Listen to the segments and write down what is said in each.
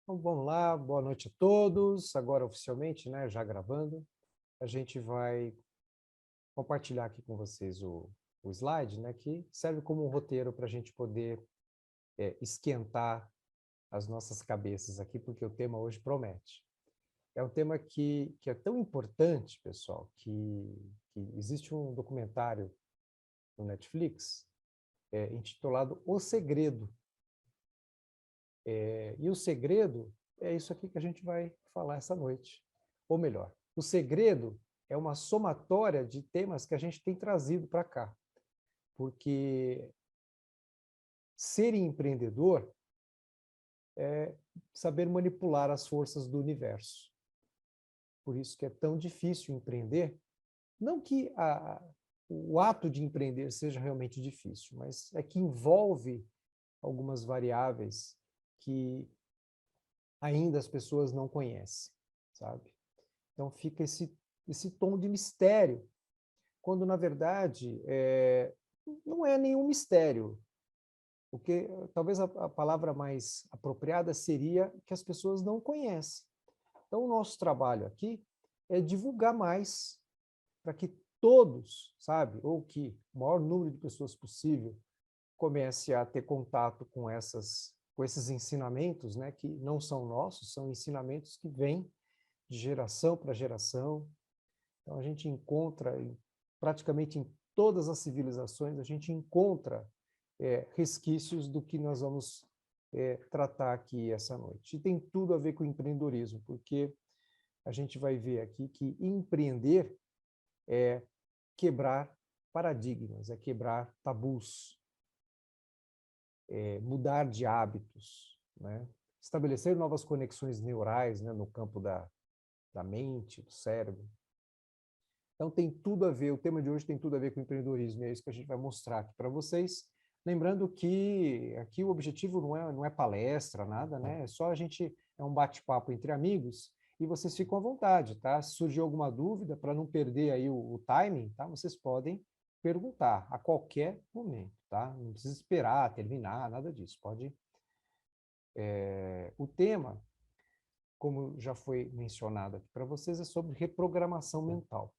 Então, vamos lá, boa noite a todos. Agora, oficialmente, né, já gravando, a gente vai compartilhar aqui com vocês o slide, né, que serve como um roteiro para a gente poder esquentar as nossas cabeças aqui, porque o tema hoje promete. É um tema que é tão importante, pessoal, que existe um documentário no Netflix intitulado O Segredo. E o segredo é isso aqui que a gente vai falar essa noite. Ou melhor, o segredo é uma somatória de temas que a gente tem trazido para cá. Porque ser empreendedor é saber manipular as forças do universo. Por isso que é tão difícil empreender. Não que o ato de empreender seja realmente difícil, mas é que envolve algumas variáveis que ainda as pessoas não conhecem, sabe? Então fica esse tom de mistério, quando na verdade não é nenhum mistério. Porque talvez a palavra mais apropriada seria que as pessoas não conhecem. Então o nosso trabalho aqui é divulgar mais para que todos, sabe, ou que o maior número de pessoas possível comece a ter contato com esses ensinamentos, né, que não são nossos, são ensinamentos que vêm de geração para geração. Então a gente encontra praticamente em todas as civilizações, a gente encontra resquícios do que nós vamos tratar aqui essa noite. E tem tudo a ver com o empreendedorismo, porque a gente vai ver aqui que empreender é quebrar paradigmas, é quebrar tabus, mudar de hábitos, né? Estabelecer novas conexões neurais, né, no campo da mente, do cérebro. Então tem tudo a ver, o tema de hoje tem tudo a ver com empreendedorismo, e é isso que a gente vai mostrar aqui para vocês. Lembrando que aqui o objetivo não é palestra, nada, né? É só é um bate-papo entre amigos, e vocês ficam à vontade, tá? Se surgir alguma dúvida, para não perder aí o timing, tá? Vocês podem perguntar a qualquer momento, tá? Não precisa esperar terminar, nada disso. Pode. O tema, como já foi mencionado aqui para vocês, é sobre reprogramação mental.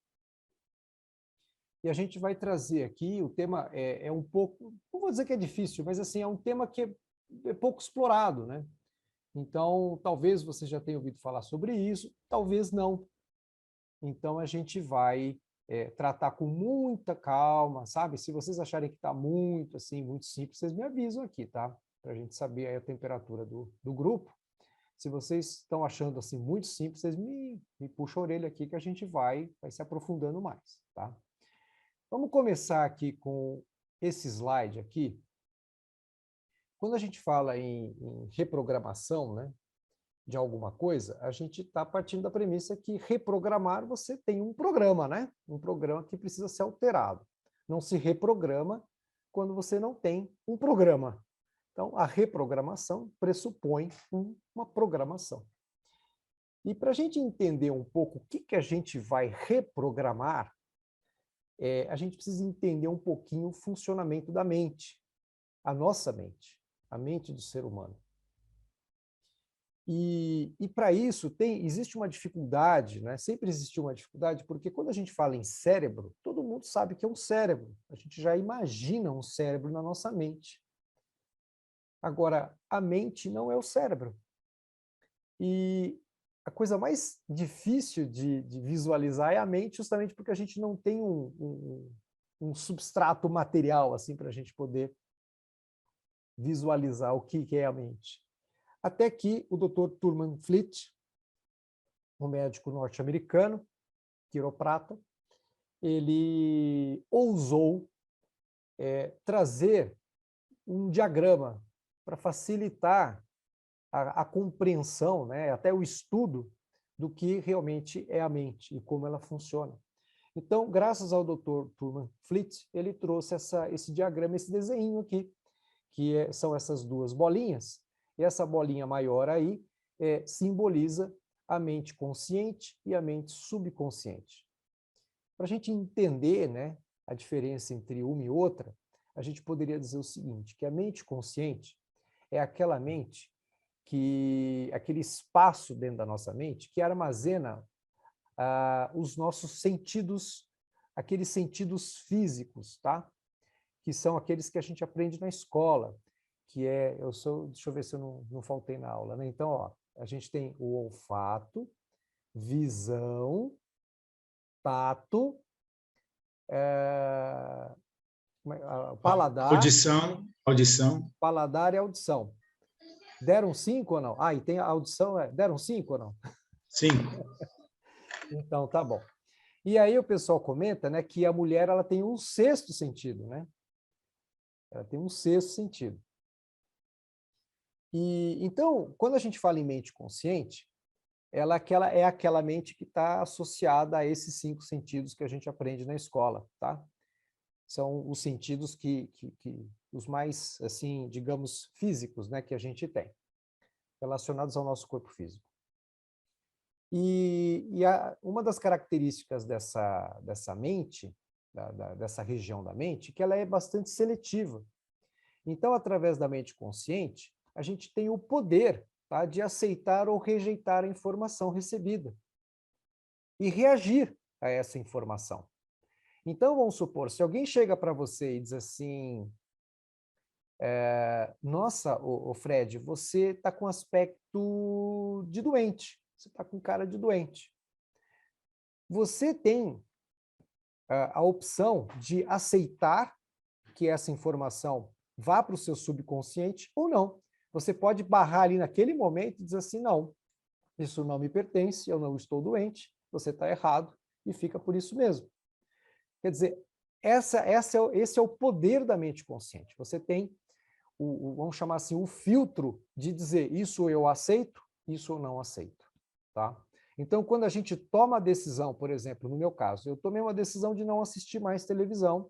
E a gente vai trazer aqui, o tema é um pouco, não vou dizer que é difícil, mas assim, é um tema que é pouco explorado, né? Então, talvez você já tenha ouvido falar sobre isso, talvez não. Então, a gente vai tratar com muita calma, sabe? Se vocês acharem que está muito, assim, muito simples, vocês me avisam aqui, tá? Para a gente saber aí a temperatura do grupo. Se vocês estão achando, assim, muito simples, vocês me puxam a orelha aqui que a gente vai se aprofundando mais, tá? Vamos começar aqui com esse slide aqui. Quando a gente fala em reprogramação, né, de alguma coisa, a gente está partindo da premissa que reprogramar você tem um programa, né? Um programa que precisa ser alterado. Não se reprograma quando você não tem um programa. Então, a reprogramação pressupõe uma programação. E para a gente entender um pouco o que a gente vai reprogramar, a gente precisa entender um pouquinho o funcionamento da mente, a nossa mente, a mente do ser humano. E para isso existe uma dificuldade, né? Sempre existiu uma dificuldade, porque quando a gente fala em cérebro, todo mundo sabe que é um cérebro. A gente já imagina um cérebro na nossa mente. Agora, a mente não é o cérebro. E a coisa mais difícil de visualizar é a mente, justamente porque a gente não tem um substrato material assim para a gente poder visualizar o que é a mente. Até que o Dr. Thurman Fleet, um médico norte-americano, quiroprata, ele ousou trazer um diagrama para facilitar a compreensão, né, até o estudo do que realmente é a mente e como ela funciona. Então, graças ao Dr. Thurman Fleet, ele trouxe esse diagrama, esse desenho aqui, que são essas duas bolinhas, e essa bolinha maior aí simboliza a mente consciente e a mente subconsciente. Para a gente entender, né, a diferença entre uma e outra, a gente poderia dizer o seguinte, que a mente consciente é aquela mente aquele espaço dentro da nossa mente que armazena os nossos sentidos, aqueles sentidos físicos, tá? Que são aqueles que a gente aprende na escola, que é, deixa eu ver se eu não faltei na aula, né? Então, ó, a gente tem o olfato, visão, tato, paladar, Audição. e audição. Deram 5 ou não? Ah, e tem a audição, deram 5 ou não? 5. Então, tá bom. E aí o pessoal comenta, né, que a mulher ela tem um sexto sentido, né? Ela tem um sexto sentido. E então, quando a gente fala em mente consciente, é aquela mente que está associada a esses 5 sentidos que a gente aprende na escola, tá? São os sentidos os mais, assim, digamos, físicos, né, que a gente tem, relacionados ao nosso corpo físico. Uma das características dessa mente, dessa região da mente, que ela é bastante seletiva. Então, através da mente consciente, a gente tem o poder, tá, de aceitar ou rejeitar a informação recebida e reagir a essa informação. Então, vamos supor, se alguém chega para você e diz assim, nossa, ô Fred, você está com aspecto de doente, você está com cara de doente. Você tem a opção de aceitar que essa informação vá para o seu subconsciente ou não. Você pode barrar ali naquele momento e dizer assim, não, isso não me pertence, eu não estou doente, você está errado, e fica por isso mesmo. Quer dizer, esse é o poder da mente consciente. Você tem, vamos chamar assim, o filtro de dizer isso eu aceito, isso eu não aceito. Tá? Então, quando a gente toma a decisão, por exemplo, no meu caso, eu tomei uma decisão de não assistir mais televisão.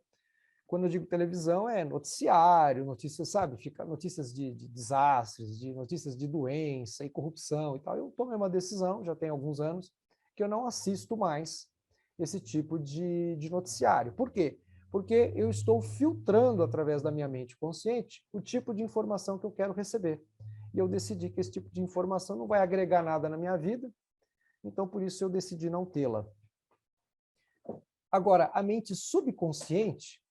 Quando eu digo televisão, é noticiário, notícias, sabe? Fica notícias de desastres, de notícias de doença e corrupção e tal. Eu tomei uma decisão, já tem alguns anos, que eu não assisto mais esse tipo de noticiário. Por quê? Porque eu estou filtrando através da minha mente consciente o tipo de informação que eu quero receber. E eu decidi que esse tipo de informação não vai agregar nada na minha vida, então por isso eu decidi não tê-la. Agora, a mente subconsciente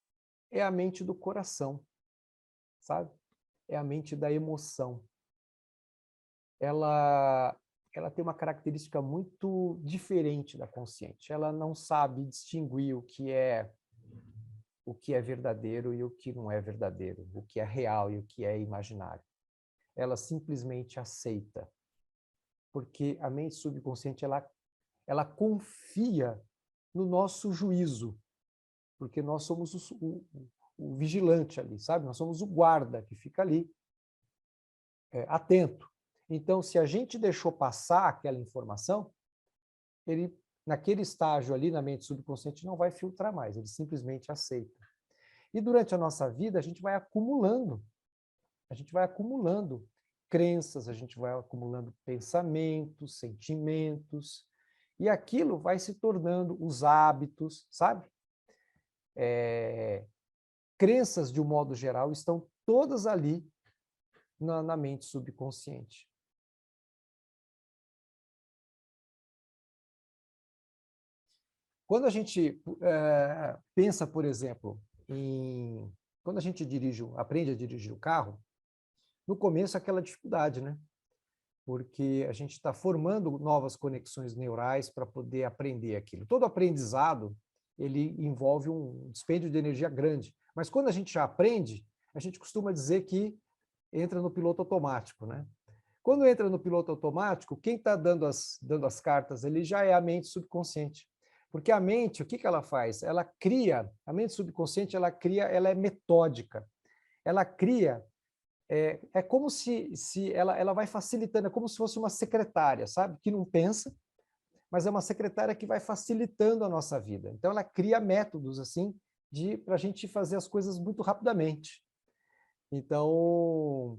é a mente do coração, sabe? É a mente da emoção. Ela tem uma característica muito diferente da consciente. Ela não sabe distinguir o que é verdadeiro e o que não é verdadeiro, o que é real e o que é imaginário. Ela simplesmente aceita. Porque a mente subconsciente ela confia no nosso juízo, porque nós somos o vigilante ali, sabe? Nós somos o guarda que fica ali, atento. Então, se a gente deixou passar aquela informação, ele, naquele estágio ali na mente subconsciente, não vai filtrar mais, ele simplesmente aceita. E durante a nossa vida, a gente vai acumulando crenças, a gente vai acumulando pensamentos, sentimentos, e aquilo vai se tornando os hábitos, sabe? Crenças, de um modo geral, estão todas ali na mente subconsciente. Quando a gente pensa, por exemplo, quando a gente aprende a dirigir o carro, no começo é aquela dificuldade, né? Porque a gente está formando novas conexões neurais para poder aprender aquilo. Todo aprendizado, ele envolve um dispêndio de energia grande. Mas quando a gente já aprende, a gente costuma dizer que entra no piloto automático, né? Quando entra no piloto automático, quem está dando as cartas ali já é a mente subconsciente. Porque a mente, o que ela faz? Ela cria, a mente subconsciente, ela é metódica. Ela cria, é como se ela vai facilitando, é como se fosse uma secretária, sabe? Que não pensa, mas é uma secretária que vai facilitando a nossa vida. Então, ela cria métodos, assim, para a gente fazer as coisas muito rapidamente. Então,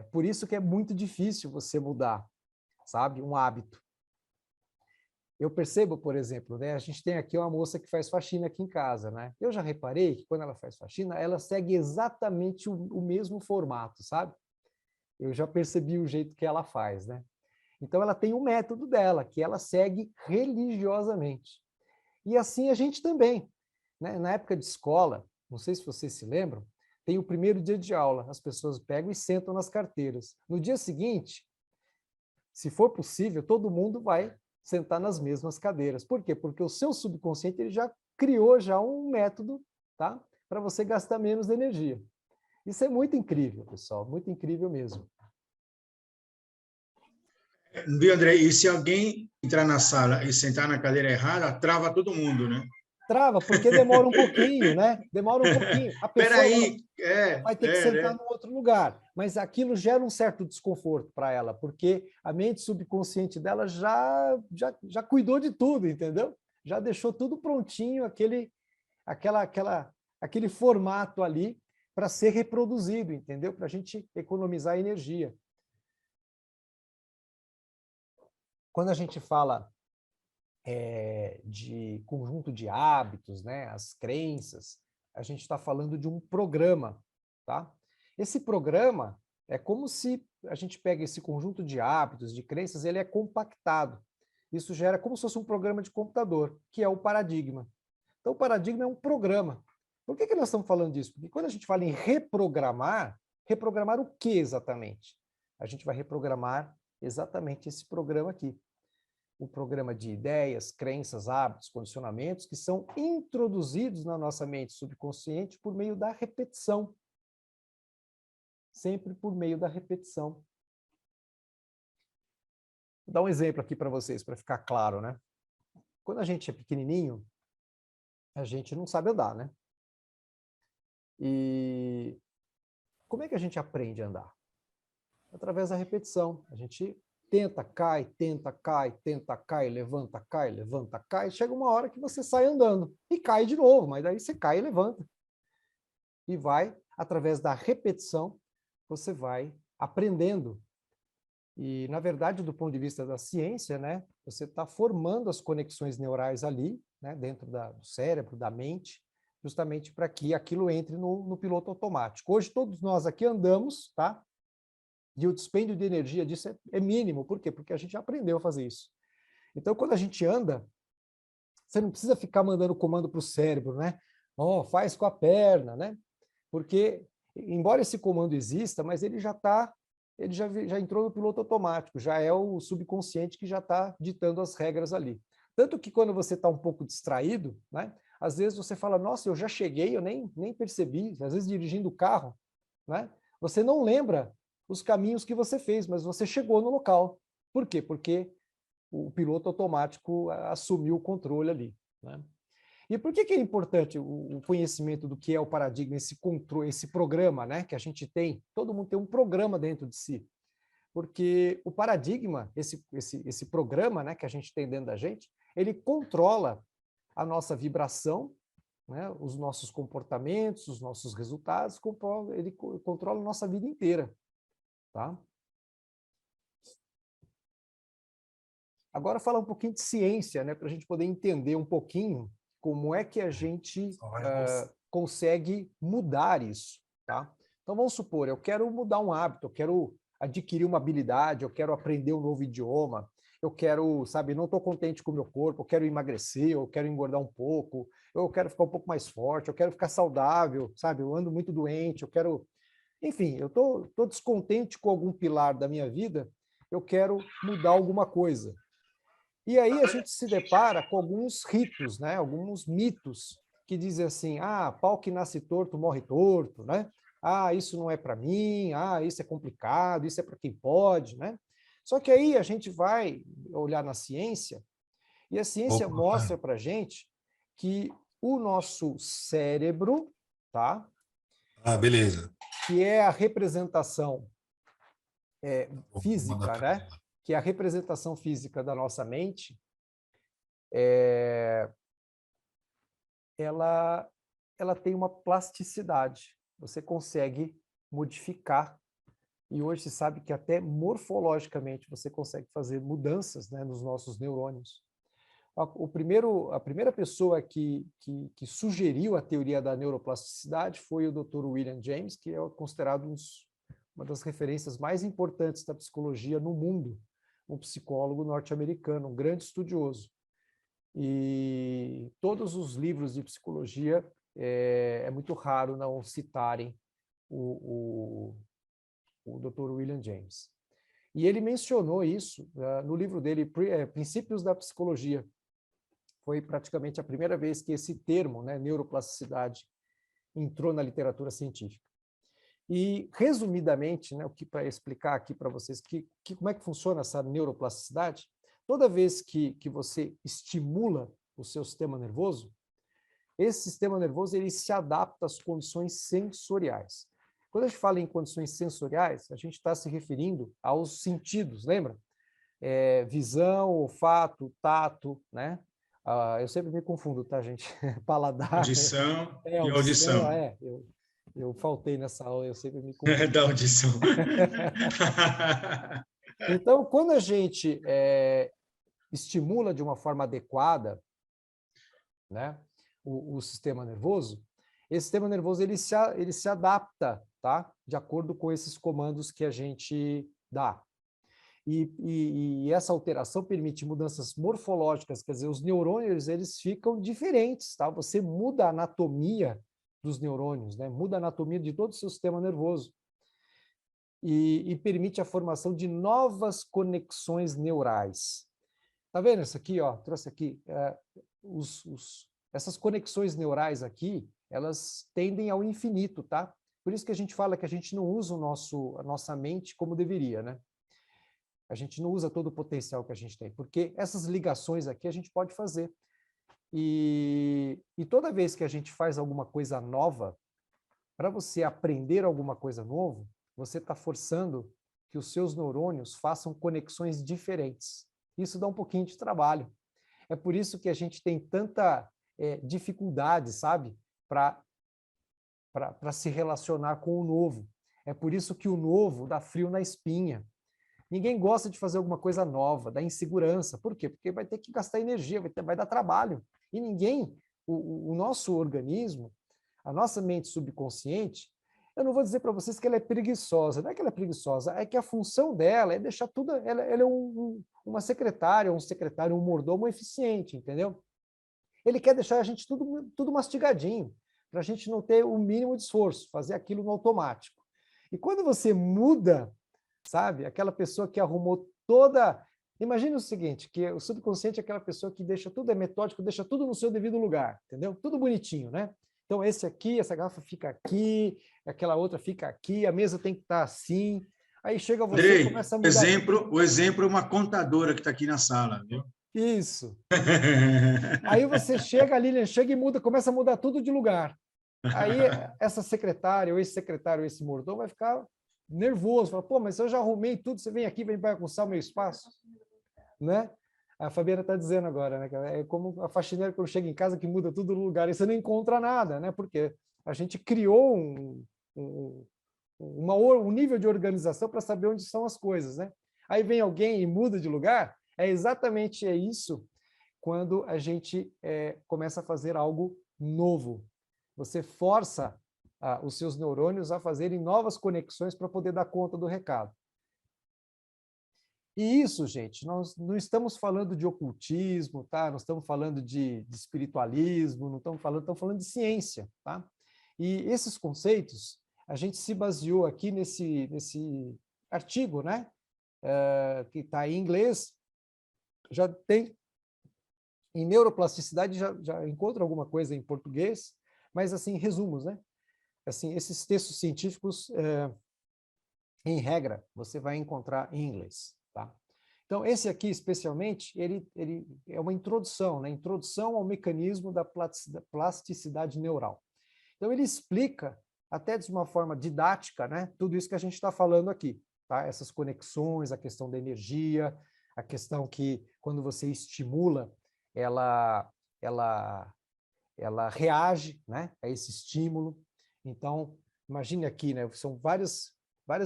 por isso que é muito difícil você mudar, sabe? Um hábito. Eu percebo, por exemplo, né, a gente tem aqui uma moça que faz faxina aqui em casa, né? Eu já reparei que quando ela faz faxina, ela segue exatamente o mesmo formato, sabe? eu já percebi o jeito que ela faz, né? Então, ela tem um método dela, que ela segue religiosamente. E assim a gente também, né? Na época de escola, não sei se vocês se lembram, tem o primeiro dia de aula, as pessoas pegam e sentam nas carteiras. No dia seguinte, se for possível, todo mundo vai sentar nas mesmas cadeiras. Por quê? Porque o seu subconsciente ele já criou já um método, tá? Para você gastar menos energia. Isso é muito incrível, pessoal, muito incrível mesmo. Viu, André? E se alguém entrar na sala e sentar na cadeira errada, trava todo mundo, né? Trava, porque demora um pouquinho, né? Demora um pouquinho. A pessoa Peraí, vai ter que sentar né? no outro lugar, mas aquilo gera um certo desconforto para ela, porque a mente subconsciente dela já cuidou de tudo, entendeu? Já deixou tudo prontinho, aquele formato ali para ser reproduzido, entendeu? Para a gente economizar energia. Quando a gente fala de conjunto de hábitos, né, as crenças, a gente está falando de um programa, tá? Esse programa é como se a gente pega esse conjunto de hábitos, de crenças, ele é compactado. Isso gera como se fosse um programa de computador, que é o paradigma. Então, o paradigma é um programa. Por que nós estamos falando disso? Porque quando a gente fala em reprogramar, reprogramar o que exatamente? A gente vai reprogramar exatamente esse programa aqui. O programa de ideias, crenças, hábitos, condicionamentos que são introduzidos na nossa mente subconsciente por meio da repetição. Sempre por meio da repetição. Vou dar um exemplo aqui para vocês, para ficar claro, né? Quando a gente é pequenininho, a gente não sabe andar, né? E como é que a gente aprende a andar? Através da repetição. A gente tenta, cai, levanta, cai. Chega uma hora que você sai andando e cai de novo, mas daí você cai e levanta. E vai, através da repetição, você vai aprendendo. E, na verdade, do ponto de vista da ciência, né, você está formando as conexões neurais ali, né, dentro do cérebro, da mente, justamente para que aquilo entre no piloto automático. Hoje, todos nós aqui andamos, tá? E o dispêndio de energia disso é mínimo. Por quê? Porque a gente já aprendeu a fazer isso. Então, quando a gente anda, você não precisa ficar mandando comando para o cérebro, né? Oh, faz com a perna, né? Porque, embora esse comando exista, mas ele já entrou no piloto automático, já é o subconsciente que já está ditando as regras ali. Tanto que quando você está um pouco distraído, né? Às vezes você fala, nossa, eu já cheguei, eu nem percebi, às vezes dirigindo o carro, né? Você não lembra os caminhos que você fez, mas você chegou no local. Por quê? Porque o piloto automático assumiu o controle ali, né? E por que é importante o conhecimento do que é o paradigma, esse controle, esse programa, né, que a gente tem? Todo mundo tem um programa dentro de si. Porque o paradigma, esse programa, né, que a gente tem dentro da gente, ele controla a nossa vibração, né, os nossos comportamentos, os nossos resultados, ele controla a nossa vida inteira. Tá? Agora falar um pouquinho de ciência, né, para a gente poder entender um pouquinho como é que a gente consegue mudar isso. Tá? Então vamos supor, eu quero mudar um hábito, eu quero adquirir uma habilidade, eu quero aprender um novo idioma, eu quero, sabe, não estou contente com o meu corpo, eu quero emagrecer, eu quero engordar um pouco, eu quero ficar um pouco mais forte, eu quero ficar saudável, sabe, eu ando muito doente, eu quero... Enfim, eu estou descontente com algum pilar da minha vida, eu quero mudar alguma coisa. E aí a gente se depara com alguns ritos, né? Alguns mitos que dizem assim, pau que nasce torto morre torto, né? Isso não é para mim, isso é complicado, isso é para quem pode, né? Só que aí a gente vai olhar na ciência e a ciência mostra para a gente que o nosso cérebro, tá? Beleza. Que é a representação física, né? Que é a representação física da nossa mente, ela tem uma plasticidade. Você consegue modificar. E hoje se sabe que até morfologicamente você consegue fazer mudanças, né, nos nossos neurônios. A primeira pessoa que sugeriu a teoria da neuroplasticidade foi o Dr. William James, que é considerado uma das referências mais importantes da psicologia no mundo, um psicólogo norte-americano, um grande estudioso. E todos os livros de psicologia é muito raro não citarem o Dr. William James. E ele mencionou isso no livro dele, Princípios da Psicologia. Foi praticamente a primeira vez que esse termo, né, neuroplasticidade, entrou na literatura científica. E, resumidamente, né, para explicar aqui para vocês como é que funciona essa neuroplasticidade, toda vez que você estimula o seu sistema nervoso, esse sistema nervoso ele se adapta às condições sensoriais. Quando a gente fala em condições sensoriais, a gente está se referindo aos sentidos, lembra? Visão, olfato, tato, né? Eu sempre me confundo, tá, gente? Paladar, Audição e audição, audição. eu faltei nessa aula, eu sempre me confundo. Da audição. Então, quando a gente estimula de uma forma adequada, né, o sistema nervoso, esse sistema nervoso ele se adapta, tá, de acordo com esses comandos que a gente dá. E essa alteração permite mudanças morfológicas, quer dizer, os neurônios eles ficam diferentes, tá? Você muda a anatomia dos neurônios, né? Muda a anatomia de todo o seu sistema nervoso. E permite a formação de novas conexões neurais. Tá vendo isso aqui, ó? Trouxe aqui. Essas conexões neurais aqui, elas tendem ao infinito, tá? Por isso que a gente fala que a gente não usa a nossa mente como deveria, né? A gente não usa todo o potencial que a gente tem, porque essas ligações aqui a gente pode fazer. E toda vez que a gente faz alguma coisa nova, para você aprender alguma coisa nova, você está forçando que os seus neurônios façam conexões diferentes. Isso dá um pouquinho de trabalho. É por isso que a gente tem tanta dificuldade, sabe, para se relacionar com o novo. É por isso que o novo dá frio na espinha. Ninguém gosta de fazer alguma coisa nova, dá insegurança. Por quê? Porque vai ter que gastar energia, vai dar trabalho. E o nosso organismo, a nossa mente subconsciente, eu não vou dizer para vocês que ela é preguiçosa, não é que ela é preguiçosa, é que a função dela é deixar tudo, ela é uma secretária, um secretário, um mordomo eficiente, entendeu? Ele quer deixar a gente tudo mastigadinho, para a gente não ter o mínimo de esforço, fazer aquilo no automático. E quando você muda, sabe, aquela pessoa que arrumou toda... Imagina o seguinte, que o subconsciente é aquela pessoa que deixa tudo, é metódico, deixa tudo no seu devido lugar, entendeu? Tudo bonitinho, né? Então, esse aqui, essa garrafa fica aqui, aquela outra fica aqui, a mesa tem que estar assim. Aí chega você e Andrei, começa a mudar tudo. o exemplo é uma contadora que está aqui na sala, viu? Isso. Aí você chega, a Lilian chega e muda, começa a mudar tudo de lugar. Aí essa secretária, ou esse secretário, ou esse mordomo vai ficar nervoso, fala, pô, mas eu já arrumei tudo, você vem aqui, vem bagunçar o meu espaço, né? A Fabiana está dizendo agora, né? É como a faxineira quando chega em casa que muda tudo no lugar e você não encontra nada, né? Porque a gente criou um nível de organização para saber onde são as coisas, né? Aí vem alguém e muda de lugar, é exatamente isso quando a gente começa a fazer algo novo. Você força os seus neurônios a fazerem novas conexões para poder dar conta do recado. E isso, gente, nós não estamos falando de ocultismo, tá? Não estamos falando de espiritualismo, não estamos falando de ciência, tá? E esses conceitos, a gente se baseou aqui nesse artigo, né? Que está em inglês, já tem em neuroplasticidade, já encontra alguma coisa em português, mas assim, resumos, né? Assim, esses textos científicos, em regra, você vai encontrar em inglês, tá? Então, esse aqui, especialmente, ele é uma introdução, né? Introdução ao mecanismo da plasticidade neural. Então, ele explica, até de uma forma didática, né? Tudo isso que a gente está falando aqui, tá? Essas conexões, a questão da energia, a questão que, quando você estimula, ela reage, né, a esse estímulo. Então, imagine aqui, né, são várias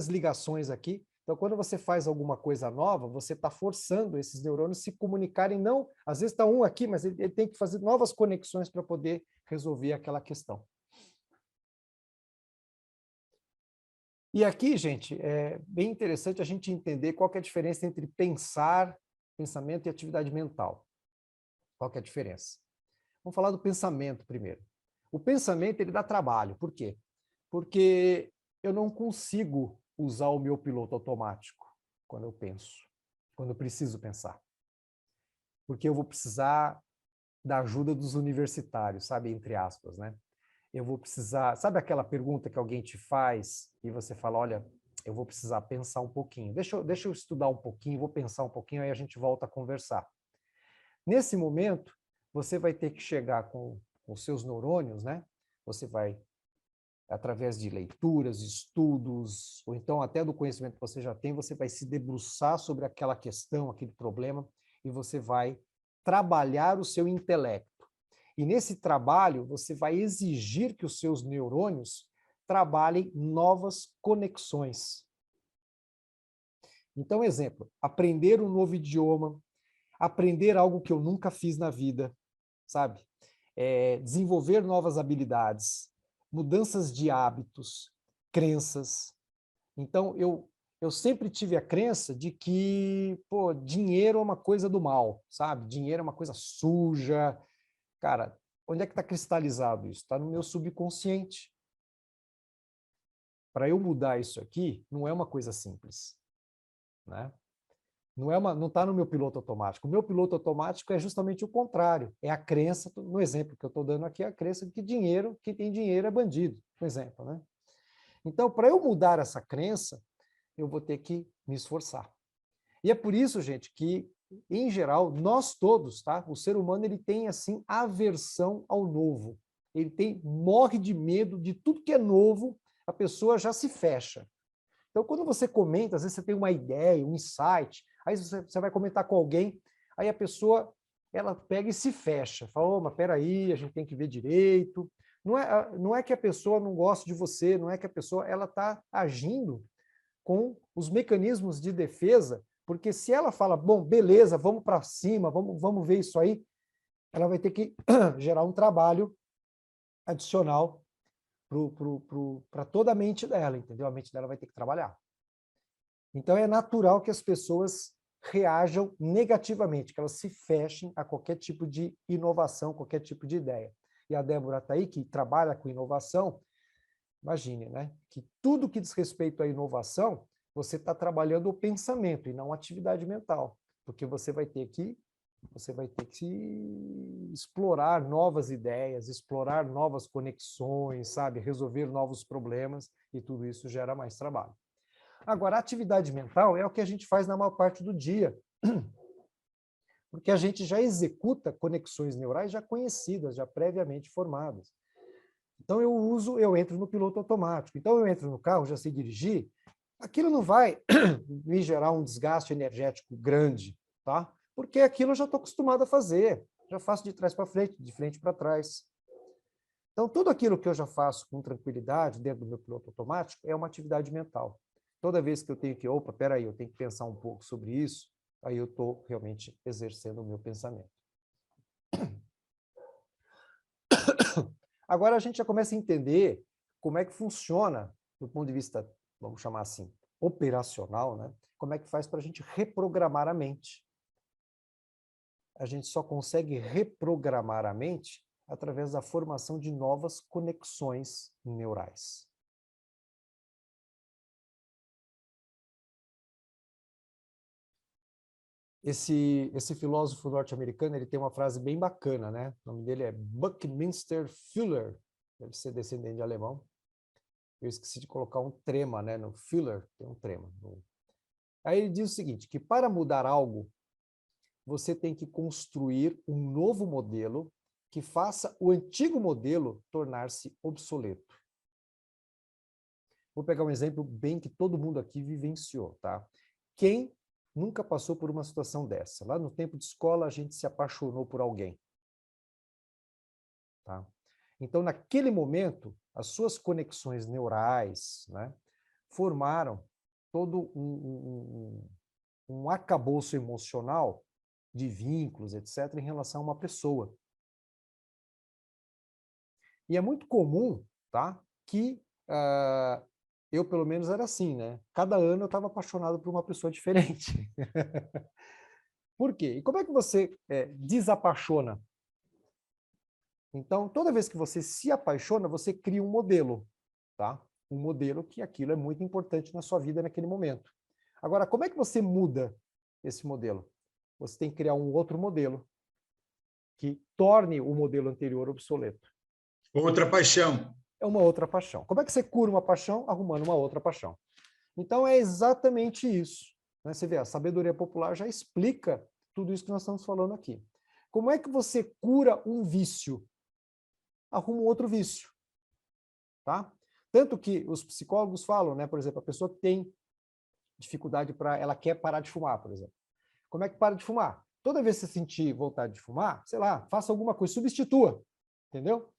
ligações aqui. Então, quando você faz alguma coisa nova, você está forçando esses neurônios a se comunicarem, não, às vezes está um aqui, mas ele tem que fazer novas conexões para poder resolver aquela questão. E aqui, gente, é bem interessante a gente entender qual que é a diferença entre pensar, pensamento e atividade mental. Qual que é a diferença? Vamos falar do pensamento primeiro. O pensamento, ele dá trabalho. Por quê? Porque eu não consigo usar o meu piloto automático quando eu penso, quando eu preciso pensar. Porque eu vou precisar da ajuda dos universitários, sabe, entre aspas, né? Eu vou precisar, sabe aquela pergunta que alguém te faz e você fala, olha, eu vou precisar pensar um pouquinho, deixa eu estudar um pouquinho, vou pensar um pouquinho, aí a gente volta a conversar. Nesse momento, você vai ter que chegar com os seus neurônios, né? Você vai, através de leituras, estudos, ou então até do conhecimento que você já tem, você vai se debruçar sobre aquela questão, aquele problema, e você vai trabalhar o seu intelecto. E nesse trabalho, você vai exigir que os seus neurônios trabalhem novas conexões. Então, exemplo, aprender um novo idioma, aprender algo que eu nunca fiz na vida, sabe? Desenvolver novas habilidades, mudanças de hábitos, crenças. Então, eu sempre tive a crença de que, pô, dinheiro é uma coisa do mal, sabe? Dinheiro é uma coisa suja. Cara, onde é que está cristalizado isso? Está no meu subconsciente. Para eu mudar isso aqui, não é uma coisa simples, né? Não está no meu piloto automático. O meu piloto automático é justamente o contrário. É a crença, no exemplo que eu estou dando aqui, a crença de que quem tem dinheiro é bandido, por exemplo, né? Então, para eu mudar essa crença, eu vou ter que me esforçar. E é por isso, gente, que, em geral, nós todos, tá? O ser humano, ele tem, assim, aversão ao novo. Ele morre de medo de tudo que é novo, a pessoa já se fecha. Então, quando você comenta, às vezes você tem uma ideia, um insight, aí você vai comentar com alguém, aí a pessoa, ela pega e se fecha. Fala, oh, mas peraí, a gente tem que ver direito. Não é que a pessoa não gosta de você, não é que a pessoa ela está agindo com os mecanismos de defesa, porque se ela fala, bom, beleza, vamos para cima, vamos ver isso aí, ela vai ter que gerar um trabalho adicional para toda a mente dela, entendeu? A mente dela vai ter que trabalhar. Então é natural que as pessoas reajam negativamente, que elas se fechem a qualquer tipo de inovação, qualquer tipo de ideia. E a Débora está aí, que trabalha com inovação, imagine, né? Que tudo que diz respeito à inovação, você está trabalhando o pensamento e não a atividade mental, porque você vai ter que explorar novas ideias, explorar novas conexões, sabe, resolver novos problemas, e tudo isso gera mais trabalho. Agora, a atividade mental é o que a gente faz na maior parte do dia, porque a gente já executa conexões neurais já conhecidas, já previamente formadas. Então, eu entro no piloto automático. Então, eu entro no carro, já sei dirigir, aquilo não vai me gerar um desgaste energético grande, tá? Porque aquilo eu já estou acostumado a fazer, já faço de trás para frente, de frente para trás. Então, tudo aquilo que eu já faço com tranquilidade dentro do meu piloto automático é uma atividade mental. Toda vez que eu tenho que, opa, peraí, eu tenho que pensar um pouco sobre isso, aí eu estou realmente exercendo o meu pensamento. Agora a gente já começa a entender como é que funciona, do ponto de vista, vamos chamar assim, operacional, né? Como é que faz para a gente reprogramar a mente. A gente só consegue reprogramar a mente através da formação de novas conexões neurais. Esse filósofo norte-americano, ele tem uma frase bem bacana, né? O nome dele é Buckminster Fuller, deve ser descendente de alemão. Eu esqueci de colocar um trema, né? No Fuller tem um trema. Aí ele diz o seguinte, que para mudar algo, você tem que construir um novo modelo que faça o antigo modelo tornar-se obsoleto. Vou pegar um exemplo bem que todo mundo aqui vivenciou, tá? Quem nunca passou por uma situação dessa? Lá no tempo de escola, a gente se apaixonou por alguém. Tá? Então, naquele momento, as suas conexões neurais, né, formaram todo um arcabouço emocional de vínculos, etc., em relação a uma pessoa. E é muito comum, tá, que Eu, pelo menos, era assim, né? Cada ano eu estava apaixonado por uma pessoa diferente. Por quê? E como é que você desapaixona? Então, toda vez que você se apaixona, você cria um modelo, tá? Um modelo que aquilo é muito importante na sua vida naquele momento. Agora, como é que você muda esse modelo? Você tem que criar um outro modelo que torne o modelo anterior obsoleto. Outra paixão. É uma outra paixão. Como é que você cura uma paixão? Arrumando uma outra paixão. Então, é exatamente isso. Né? Você vê, a sabedoria popular já explica tudo isso que nós estamos falando aqui. Como é que você cura um vício? Arruma um outro vício. Tá? Tanto que os psicólogos falam, né, por exemplo, a pessoa que tem dificuldade ela quer parar de fumar, por exemplo. Como é que para de fumar? Toda vez que você sentir vontade de fumar, sei lá, faça alguma coisa, substitua, entendeu?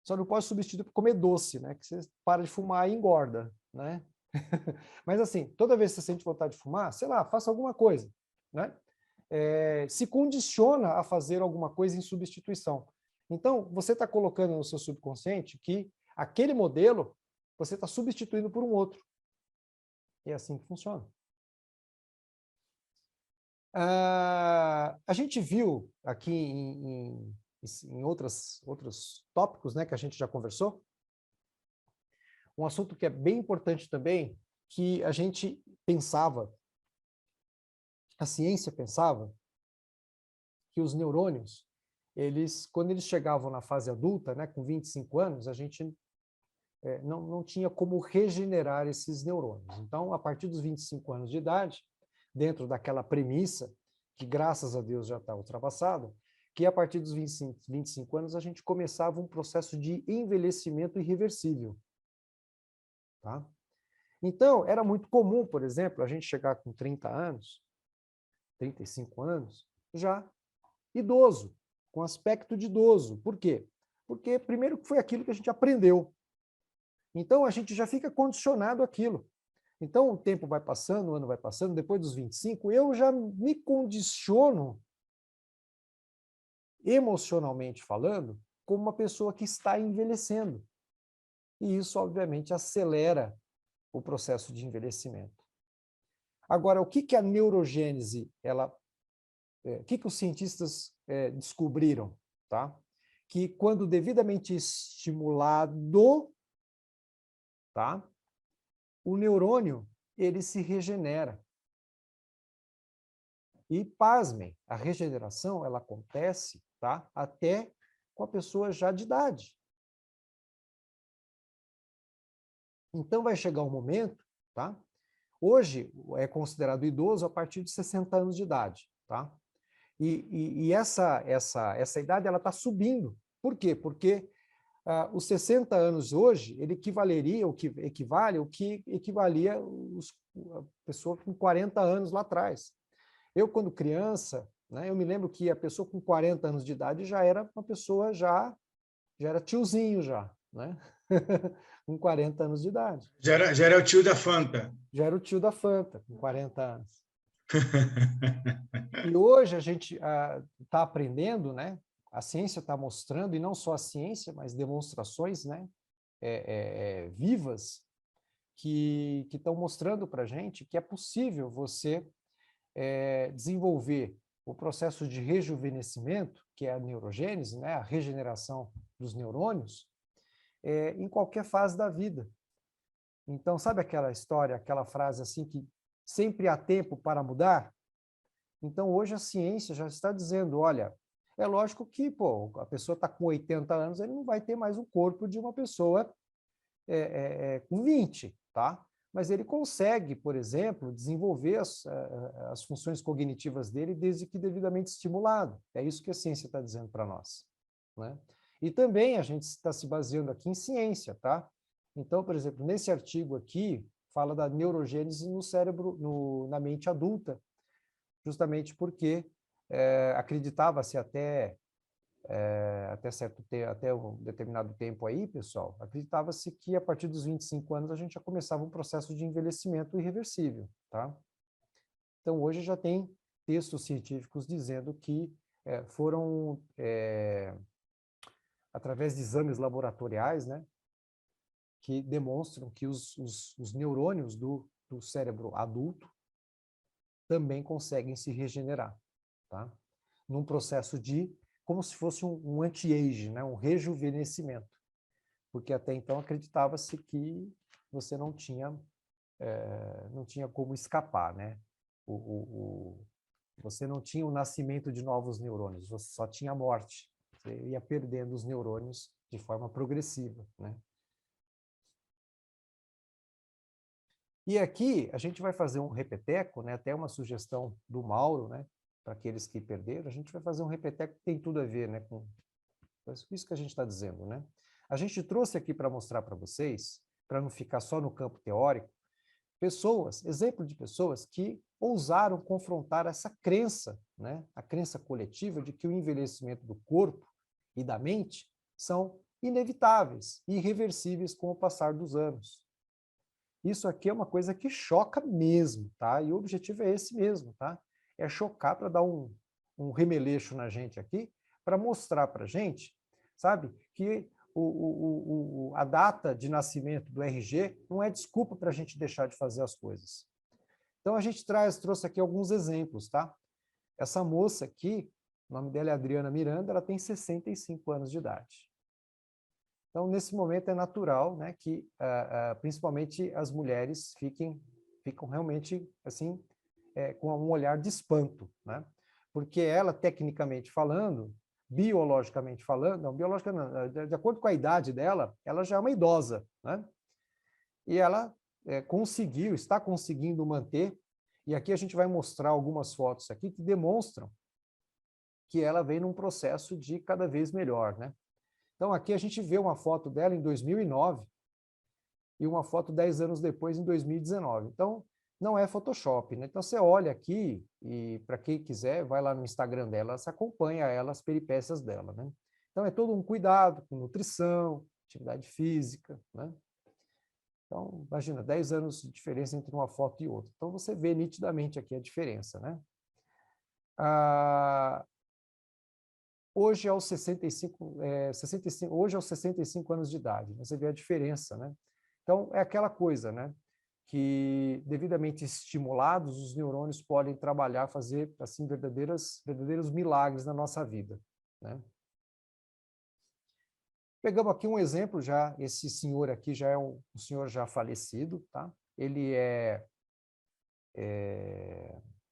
Só não pode substituir por comer doce, né? Que você para de fumar e engorda, né? Mas assim, toda vez que você sente vontade de fumar, sei lá, faça alguma coisa, né? Se condiciona a fazer alguma coisa em substituição. Então, você está colocando no seu subconsciente que aquele modelo você está substituindo por um outro. E é assim que funciona. A gente viu aqui em outros tópicos, né, que a gente já conversou, um assunto que é bem importante também, que a gente pensava, a ciência pensava, que os neurônios, quando eles chegavam na fase adulta, né, com 25 anos, a gente não tinha como regenerar esses neurônios. Então, a partir dos 25 anos de idade, dentro daquela premissa, que graças a Deus já está ultrapassada, que a partir dos 25 anos a gente começava um processo de envelhecimento irreversível. Tá? Então, era muito comum, por exemplo, a gente chegar com 30 anos, 35 anos, já idoso, com aspecto de idoso. Por quê? Porque, primeiro, foi aquilo que a gente aprendeu. Então, a gente já fica condicionado àquilo. Então, o tempo vai passando, o ano vai passando, depois dos 25, eu já me condiciono, emocionalmente falando, como uma pessoa que está envelhecendo. E isso, obviamente, acelera o processo de envelhecimento. Agora, o que a neurogênese, o que os cientistas descobriram? Tá? Que quando devidamente estimulado, tá? O neurônio ele se regenera. E, pasmem, a regeneração ela acontece, tá? Até com a pessoa já de idade. Então, vai chegar um momento, tá? Hoje é considerado idoso a partir de 60 anos de idade, tá? E essa idade ela está subindo. Por quê? Porque os 60 anos hoje, ele equivaleria, o que equivale, o que equivalia a pessoa com 40 anos lá atrás. Eu, quando criança, né, eu me lembro que a pessoa com 40 anos de idade já era uma pessoa, já era tiozinho já, né? Com 40 anos de idade. Já era o tio da Fanta. Já era o tio da Fanta, com 40 anos. E hoje a gente está aprendendo, né? A ciência está mostrando, e não só a ciência, mas demonstrações, né? Vivas, que estão mostrando para a gente que é possível você desenvolver o processo de rejuvenescimento, que é a neurogênese, né? A regeneração dos neurônios, em qualquer fase da vida. Então, sabe aquela história, aquela frase assim que sempre há tempo para mudar? Então, hoje a ciência já está dizendo, olha, é lógico que a pessoa está com 80 anos, ele não vai ter mais o corpo de uma pessoa com 20, tá? Mas ele consegue, por exemplo, desenvolver as funções cognitivas dele desde que devidamente estimulado. É isso que a ciência está dizendo para nós, né? E também a gente está se baseando aqui em ciência, tá? Então, por exemplo, nesse artigo aqui, fala da neurogênese no cérebro, na mente adulta, justamente porque acreditava-se até um determinado tempo aí, pessoal, acreditava-se que a partir dos 25 anos a gente já começava um processo de envelhecimento irreversível, tá? Então, hoje já tem textos científicos dizendo que através de exames laboratoriais, né, que demonstram que os neurônios do cérebro adulto também conseguem se regenerar, tá? Num processo de, como se fosse um anti-age, né? Um rejuvenescimento. Porque até então acreditava-se que você não tinha como escapar, né? Você não tinha o nascimento de novos neurônios, você só tinha a morte. Você ia perdendo os neurônios de forma progressiva, né? E aqui a gente vai fazer um repeteco, né? Até uma sugestão do Mauro, né? Para aqueles que perderam, a gente vai fazer um repeteco que tem tudo a ver, né? Com isso que a gente está dizendo, né? A gente trouxe aqui para mostrar para vocês, para não ficar só no campo teórico, exemplo de pessoas que ousaram confrontar essa crença, né? A crença coletiva de que o envelhecimento do corpo e da mente são inevitáveis e irreversíveis com o passar dos anos. Isso aqui é uma coisa que choca mesmo, tá? E o objetivo é esse mesmo, tá? É chocar para dar um remeleixo na gente aqui, para mostrar para a gente, sabe, que a data de nascimento do RG não é desculpa para a gente deixar de fazer as coisas. Então, a gente trouxe aqui alguns exemplos, tá? Essa moça aqui, o nome dela é Adriana Miranda, ela tem 65 anos de idade. Então, nesse momento é natural, né, que principalmente as mulheres ficam realmente assim, com um olhar de espanto, né? Porque ela, tecnicamente falando, biologicamente falando, não, de acordo com a idade dela, ela já é uma idosa, né? E ela está conseguindo manter, e aqui a gente vai mostrar algumas fotos aqui que demonstram que ela vem num processo de cada vez melhor, né? Então, aqui a gente vê uma foto dela em 2009 e uma foto 10 anos depois, em 2019. Então, não é Photoshop, né? Então, você olha aqui e, para quem quiser, vai lá no Instagram dela, você acompanha ela, as peripécias dela, né? Então, é todo um cuidado com nutrição, atividade física, né? Então, imagina, 10 anos de diferença entre uma foto e outra. Então, você vê nitidamente aqui a diferença, né? Hoje aos 65 anos de idade, você vê a diferença, né? Então, é aquela coisa, né? Que, devidamente estimulados, os neurônios podem trabalhar, fazer, assim, verdadeiros milagres na nossa vida, né? Pegamos aqui um exemplo já, esse senhor aqui já é um senhor já falecido, tá? Ele é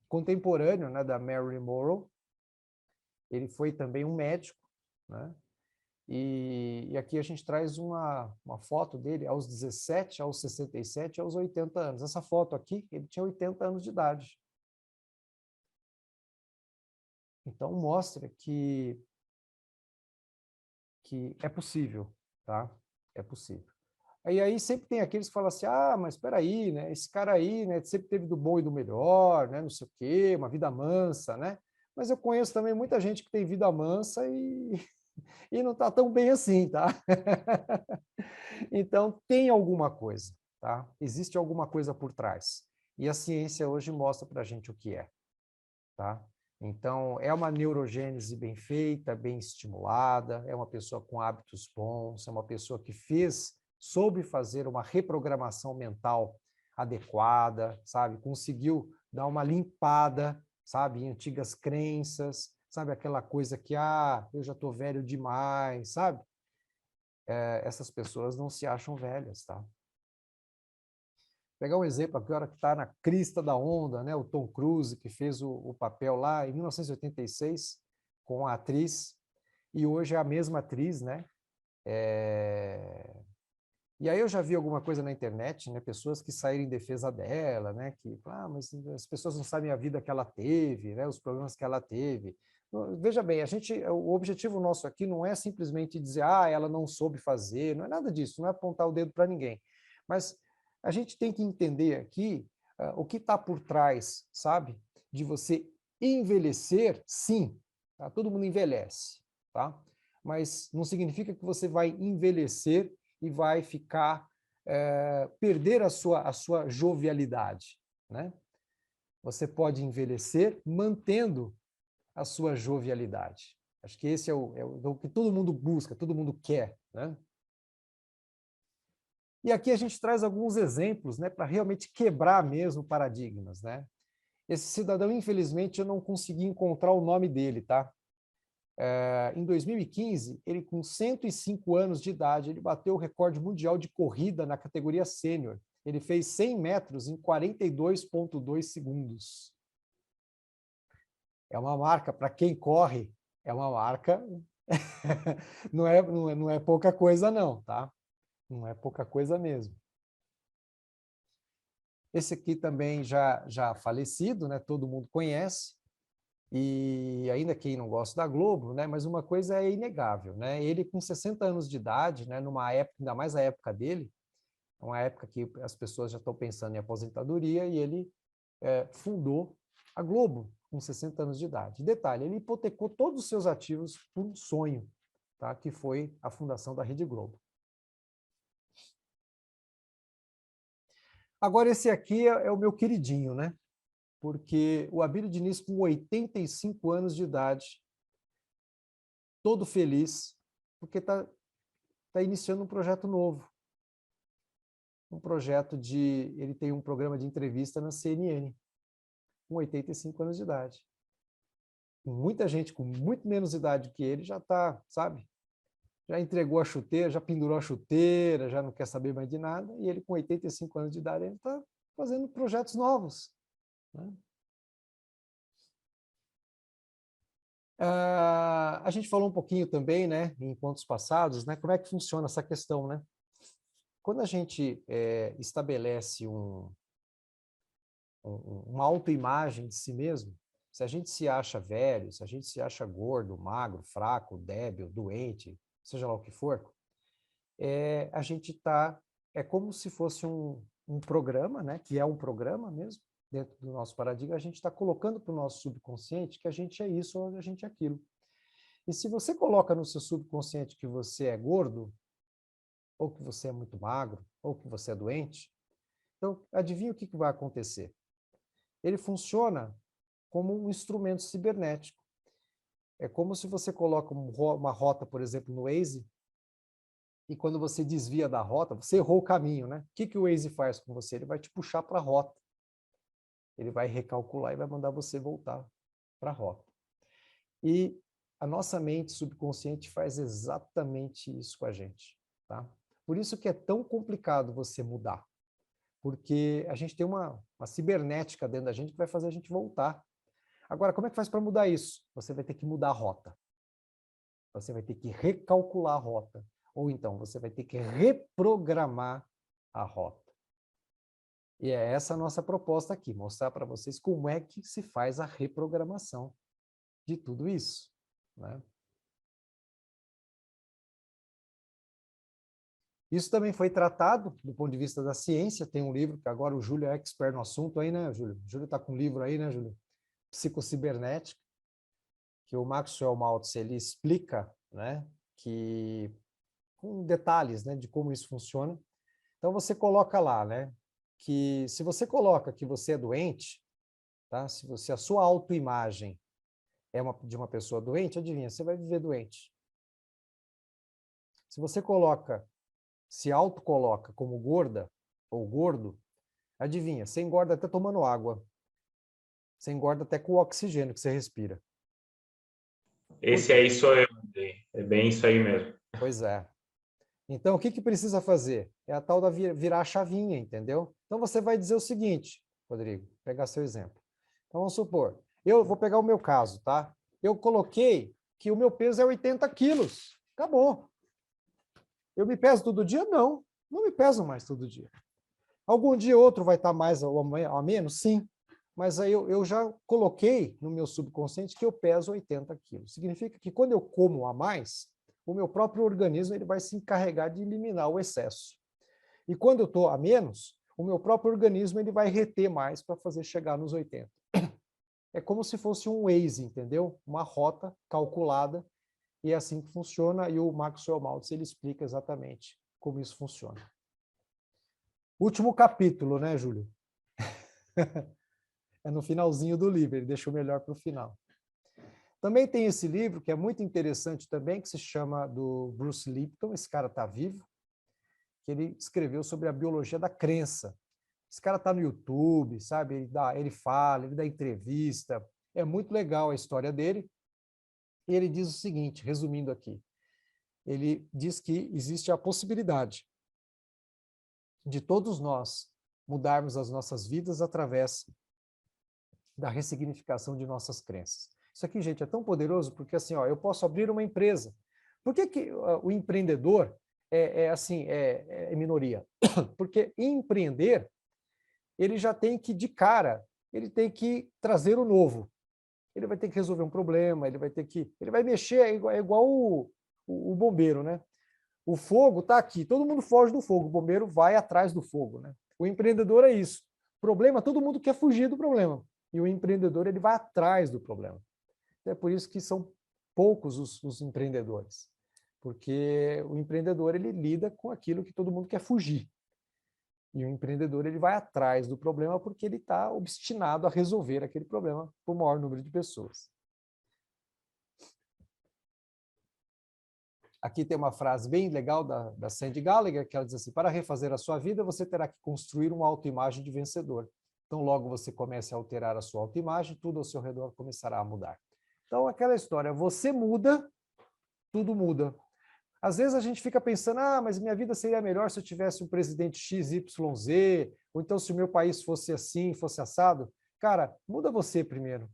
contemporâneo, né, da Marilyn Monroe. Ele foi também um médico, né? E aqui a gente traz uma foto dele aos 17, aos 67, aos 80 anos. Essa foto aqui, ele tinha 80 anos de idade. Então, mostra que é possível, tá? É possível. Aí sempre tem aqueles que falam assim, mas espera aí, né? Esse cara aí, né, sempre teve do bom e do melhor, né? Não sei o quê, uma vida mansa, né? Mas eu conheço também muita gente que tem vida mansa e não está tão bem assim, tá? Então, tem alguma coisa, tá? Existe alguma coisa por trás. E a ciência hoje mostra para a gente o que é, tá? Então, é uma neurogênese bem feita, bem estimulada, é uma pessoa com hábitos bons, é uma pessoa que soube fazer uma reprogramação mental adequada, sabe? Conseguiu dar uma limpada, sabe? Em antigas crenças, sabe? Aquela coisa que, eu já estou velho demais, sabe? Essas pessoas não se acham velhas, tá? Pegar um exemplo agora que está na crista da onda, né? O Tom Cruise, que fez o papel lá em 1986 com a atriz, e hoje é a mesma atriz, né? E aí eu já vi alguma coisa na internet, né? Pessoas que saíram em defesa dela, né? Que, mas as pessoas não sabem a vida que ela teve, né? Os problemas que ela teve. Veja bem, o objetivo nosso aqui não é simplesmente dizer, ela não soube fazer, não é nada disso, não é apontar o dedo para ninguém. Mas a gente tem que entender aqui o que está por trás, sabe? De você envelhecer, sim, tá? Todo mundo envelhece, tá? Mas não significa que você vai envelhecer e vai perder a sua jovialidade, né? Você pode envelhecer mantendo a sua jovialidade. Acho que esse é o que todo mundo busca, todo mundo quer, né? E aqui a gente traz alguns exemplos, né, para realmente quebrar mesmo paradigmas, né? Esse cidadão, infelizmente, eu não consegui encontrar o nome dele, tá? Em 2015, ele com 105 anos de idade, ele bateu o recorde mundial de corrida na categoria sênior. Ele fez 100 metros em 42,2 segundos. É uma marca, para quem corre, é uma marca, não é pouca coisa não, tá? Não é pouca coisa mesmo. Esse aqui também já falecido, né? Todo mundo conhece, e ainda quem não gosta da Globo, né? Mas uma coisa é inegável, né? Ele com 60 anos de idade, né? Numa época, ainda mais a época dele, uma época que as pessoas já estão pensando em aposentadoria, e ele fundou a Globo com 60 anos de idade. Detalhe, ele hipotecou todos os seus ativos por um sonho, tá? Que foi a fundação da Rede Globo. Agora, esse aqui é o meu queridinho, né? Porque o Abílio Diniz, com 85 anos de idade, todo feliz, porque está iniciando um projeto novo. Um projeto de... Ele tem um programa de entrevista na CNN, com 85 anos de idade. Muita gente com muito menos idade que ele já está, sabe? Já entregou a chuteira, já pendurou a chuteira, já não quer saber mais de nada, e ele com 85 anos de idade, ele está fazendo projetos novos, né? A gente falou um pouquinho também, né, em encontros passados, né, como é que funciona essa questão, né? Quando a gente estabelece uma autoimagem de si mesmo, se a gente se acha velho, se a gente se acha gordo, magro, fraco, débil, doente, seja lá o que for, a gente está... É como se fosse um programa, né, que é um programa mesmo, dentro do nosso paradigma, a gente está colocando para o nosso subconsciente que a gente é isso ou a gente é aquilo. E se você coloca no seu subconsciente que você é gordo, ou que você é muito magro, ou que você é doente, então adivinha o que vai acontecer? Ele funciona como um instrumento cibernético. É como se você coloca uma rota, por exemplo, no Waze, e quando você desvia da rota, você errou o caminho, né? O que o Waze faz com você? Ele vai te puxar para a rota. Ele vai recalcular e vai mandar você voltar para a rota. E a nossa mente subconsciente faz exatamente isso com a gente, tá? Por isso que é tão complicado você mudar, porque a gente tem uma cibernética dentro da gente que vai fazer a gente voltar. Agora, como é que faz para mudar isso? Você vai ter que mudar a rota. Você vai ter que recalcular a rota. Ou então, você vai ter que reprogramar a rota. E é essa a nossa proposta aqui, mostrar para vocês como é que se faz a reprogramação de tudo isso, né? Isso também foi tratado do ponto de vista da ciência. Tem um livro que agora o Júlio é expert no assunto aí, né, Júlio? O Júlio está com um livro aí, né, Júlio? Psicocibernética, que o Maxwell Maltz ele explica, né, que com detalhes, né, de como isso funciona. Então você coloca lá, né, que se você coloca que você é doente, tá? Se a sua autoimagem é de uma pessoa doente, adivinha, você vai viver doente. Se você se autocoloca como gorda ou gordo, adivinha, você engorda até tomando água. Você engorda até com o oxigênio que você respira. Esse aí sou eu, Andrei. É bem isso aí mesmo. Pois é. Então, o que precisa fazer? É a tal da virar a chavinha, entendeu? Então, você vai dizer o seguinte, Rodrigo, vou pegar seu exemplo. Então, vamos supor, eu vou pegar o meu caso, tá? Eu coloquei que o meu peso é 80 quilos. Acabou. Eu me peso todo dia? Não. Não me peso mais todo dia. Algum dia outro vai estar mais ou menos? Sim. Mas aí eu já coloquei no meu subconsciente que eu peso 80 quilos. Significa que quando eu como a mais, o meu próprio organismo ele vai se encarregar de eliminar o excesso. E quando eu estou a menos, o meu próprio organismo ele vai reter mais para fazer chegar nos 80. É como se fosse um Waze, entendeu? Uma rota calculada, e é assim que funciona, e o Maxwell Maltz ele explica exatamente como isso funciona. Último capítulo, né, Júlio? É no finalzinho do livro, ele deixou melhor para o final. Também tem esse livro, que é muito interessante também, que se chama do Bruce Lipton, esse cara está vivo, que ele escreveu sobre a biologia da crença. Esse cara está no YouTube, sabe? Ele fala, ele dá entrevista. É muito legal a história dele. E ele diz o seguinte, resumindo aqui. Ele diz que existe a possibilidade de todos nós mudarmos as nossas vidas através da ressignificação de nossas crenças. Isso aqui, gente, é tão poderoso porque assim, ó, eu posso abrir uma empresa. Por que o empreendedor é minoria? Porque empreender, ele já tem que, de cara, ele tem que trazer o novo. Ele vai ter que resolver um problema, ele vai mexer, é igual o bombeiro, né? O fogo está aqui, todo mundo foge do fogo, o bombeiro vai atrás do fogo, né? O empreendedor é isso. Problema, todo mundo quer fugir do problema. E o empreendedor, ele vai atrás do problema. É por isso que são poucos os empreendedores. Porque o empreendedor, ele lida com aquilo que todo mundo quer fugir. E o empreendedor, ele vai atrás do problema porque ele está obstinado a resolver aquele problema para o maior número de pessoas. Aqui tem uma frase bem legal da Sandy Gallagher, que ela diz assim, para refazer a sua vida, você terá que construir uma autoimagem de vencedor. Então, logo você comece a alterar a sua autoimagem, tudo ao seu redor começará a mudar. Então, aquela história, você muda, tudo muda. Às vezes a gente fica pensando, mas minha vida seria melhor se eu tivesse um presidente XYZ, ou então se o meu país fosse assim, fosse assado. Cara, muda você primeiro.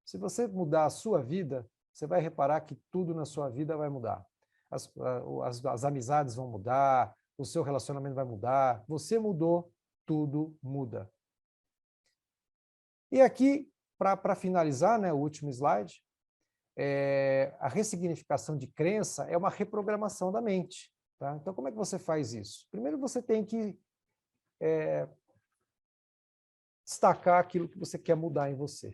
Se você mudar a sua vida, você vai reparar que tudo na sua vida vai mudar. As amizades vão mudar, o seu relacionamento vai mudar. Você mudou, tudo muda. E aqui, para finalizar, né, o último slide, a ressignificação de crença é uma reprogramação da mente. Tá? Então, como é que você faz isso? Primeiro, você tem que destacar aquilo que você quer mudar em você.